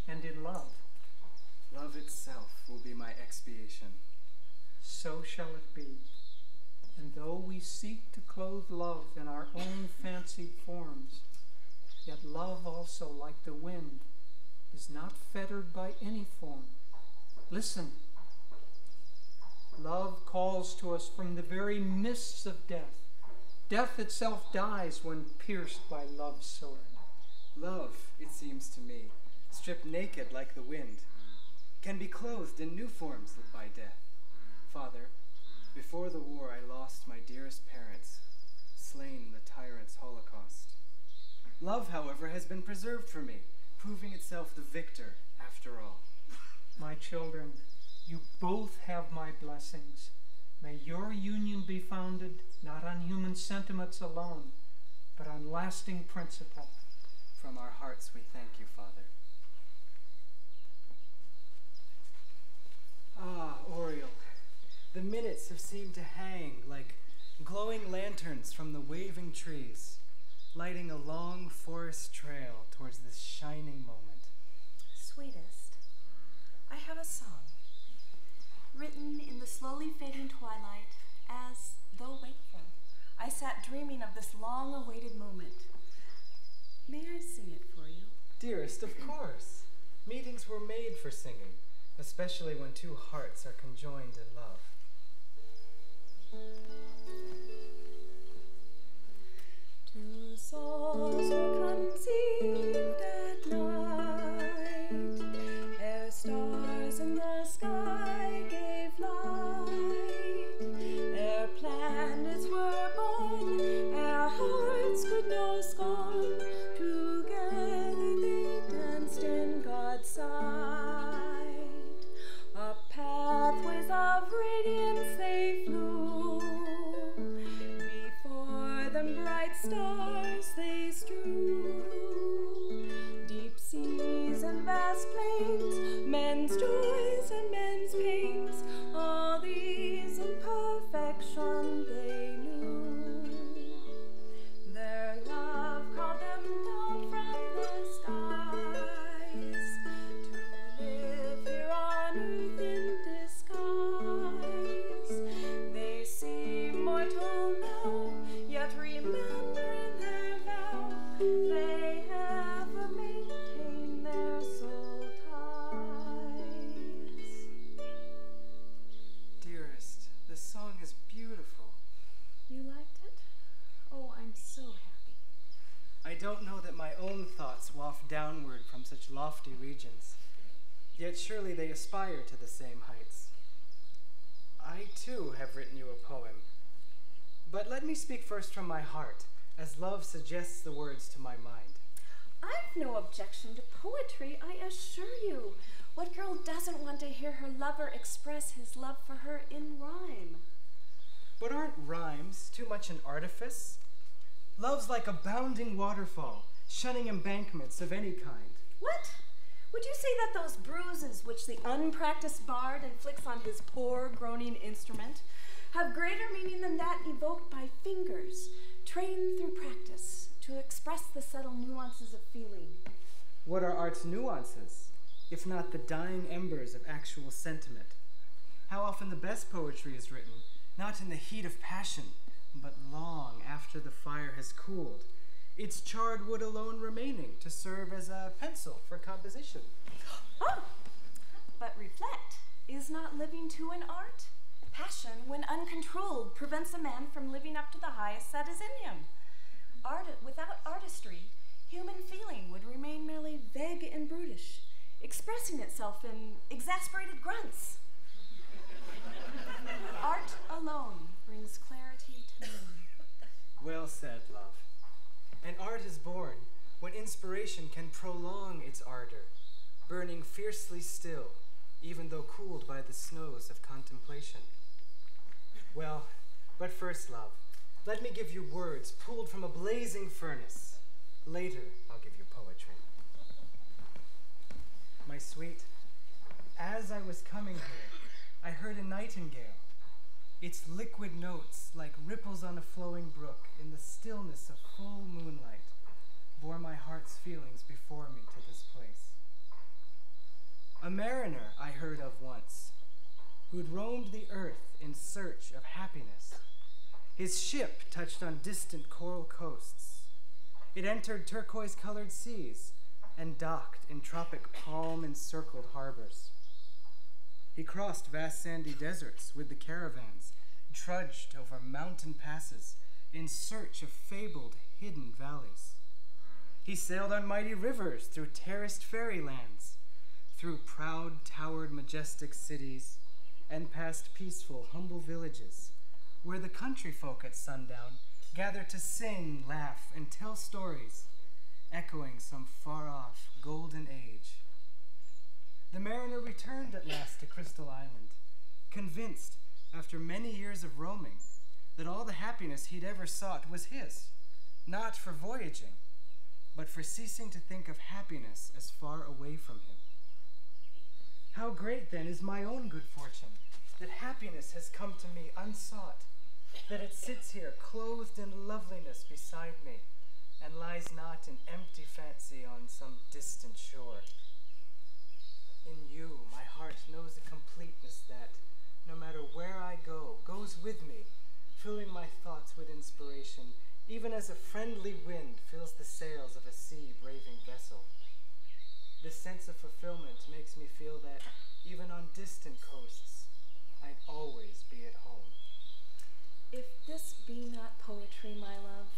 and in love. Love itself will be my expiation. So shall it be. And though we seek to clothe love in our own fancied forms, yet love also, like the wind, is not fettered by any form. Listen. Love calls to us from the very mists of death. Death itself dies when pierced by love's sword. Love, it seems to me, stripped naked like the wind, can be clothed in new forms by death. Father, before the war I lost my dearest parents, slain in the tyrant's holocaust. Love, however, has been preserved for me, proving itself the victor after all. My children, you both have my blessings. May your union be founded not on human sentiments alone, but on lasting principle. From our hearts we thank you, Father. Ah, Oriel, the minutes have seemed to hang like glowing lanterns from the waving trees, lighting a long forest trail towards this shining moment. Sweetest, I have a song, written in the slowly fading twilight, as, though wakeful, I sat dreaming of this long-awaited moment. May I sing it for you? Dearest, of course. Meetings were made for singing, especially when two hearts are conjoined in love. Two souls were conceived at night, ere stars in the sky gave light, ere planets were born, ere hearts could know scorn. Together they danced in God's sight. Up pathways of radiance they flew. Before them bright stars they strew. Deep seas and vast plains, men's joys and men's pains, all these in perfection they knew. Their love called them down from the skies to live here on earth in disguise. They seem mortal now, yet remembering their vow, they ever maintain their soul ties. Dearest, this song is beautiful. You liked it? Oh, I'm so happy. I don't know that my own thoughts waft downward from such lofty regions, yet surely they aspire to the same heights. I, too, have written you a poem. But let me speak first from my heart, as love suggests the words to my mind. I've no objection to poetry, I assure you. What girl doesn't want to hear her lover express his love for her in rhyme? But aren't rhymes too much an artifice? Love's like a bounding waterfall, shunning embankments of any kind. What? Would you say that those bruises which the unpracticed bard inflicts on his poor, groaning instrument have greater meaning than that evoked by fingers, trained through practice to express the subtle nuances of feeling? What are art's nuances, if not the dying embers of actual sentiment? How often the best poetry is written, not in the heat of passion, but long after the fire has cooled, its charred wood alone remaining to serve as a pencil for composition. Oh, but reflect, is not living to an art? Passion, when uncontrolled, prevents a man from living up to the highest that is in him. Without artistry, human feeling would remain merely vague and brutish, expressing itself in exasperated grunts. Art alone brings clarity to meaning. Well said, love. And art is born when inspiration can prolong its ardor, burning fiercely still, even though cooled by the snows of contemplation. Well, but first, love, let me give you words pulled from a blazing furnace. Later, I'll give you poetry. My sweet, as I was coming here, I heard a nightingale. Its liquid notes, like ripples on a flowing brook, in the stillness of full moonlight, bore my heart's feelings before me to this place. A mariner I heard of once, who'd roamed the earth in search of happiness. His ship touched on distant coral coasts. It entered turquoise-colored seas and docked in tropic palm-encircled harbors. He crossed vast sandy deserts with the caravans, trudged over mountain passes in search of fabled hidden valleys. He sailed on mighty rivers through terraced fairylands, through proud, towered, majestic cities, and past peaceful, humble villages, where the country folk at sundown gather to sing, laugh, and tell stories, echoing some far-off golden age. The mariner returned at last to Crystal Island, convinced, after many years of roaming, that all the happiness he'd ever sought was his, not for voyaging, but for ceasing to think of happiness as far away from him. How great, then, is my own good fortune, that happiness has come to me unsought, that it sits here clothed in loveliness beside me, and lies not in empty fancy on some distant shore. In you, my heart knows a completeness that, no matter where I go, goes with me, filling my thoughts with inspiration, even as a friendly wind fills the sails of a sea-braving vessel. This sense of fulfillment makes me feel that even on distant coasts, I'd always be at home. If this be not poetry, my love,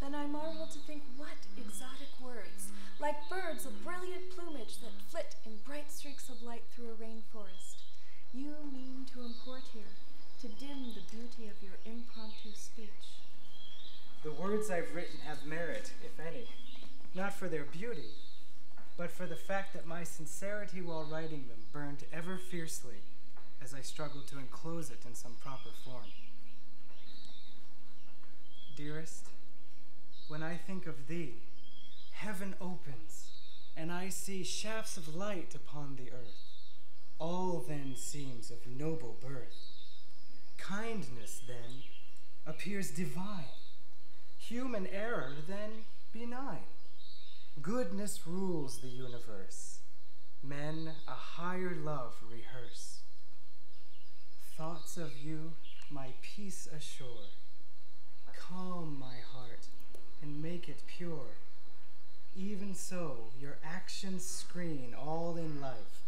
then I marvel to think what exotic words, like birds of brilliant plumage that flit in bright streaks of light through a rainforest, you mean to import here, to dim the beauty of your impromptu speech. The words I've written have merit, if any, not for their beauty, but for the fact that my sincerity while writing them burned ever fiercely as I struggled to enclose it in some proper form. Dearest, when I think of thee, heaven opens, and I see shafts of light upon the earth. All then seems of noble birth. Kindness then appears divine, human error then benign. Goodness rules the universe, men a higher love rehearse. Thoughts of you my peace assure, calm my heart and make it pure. Even so, your actions screen all in life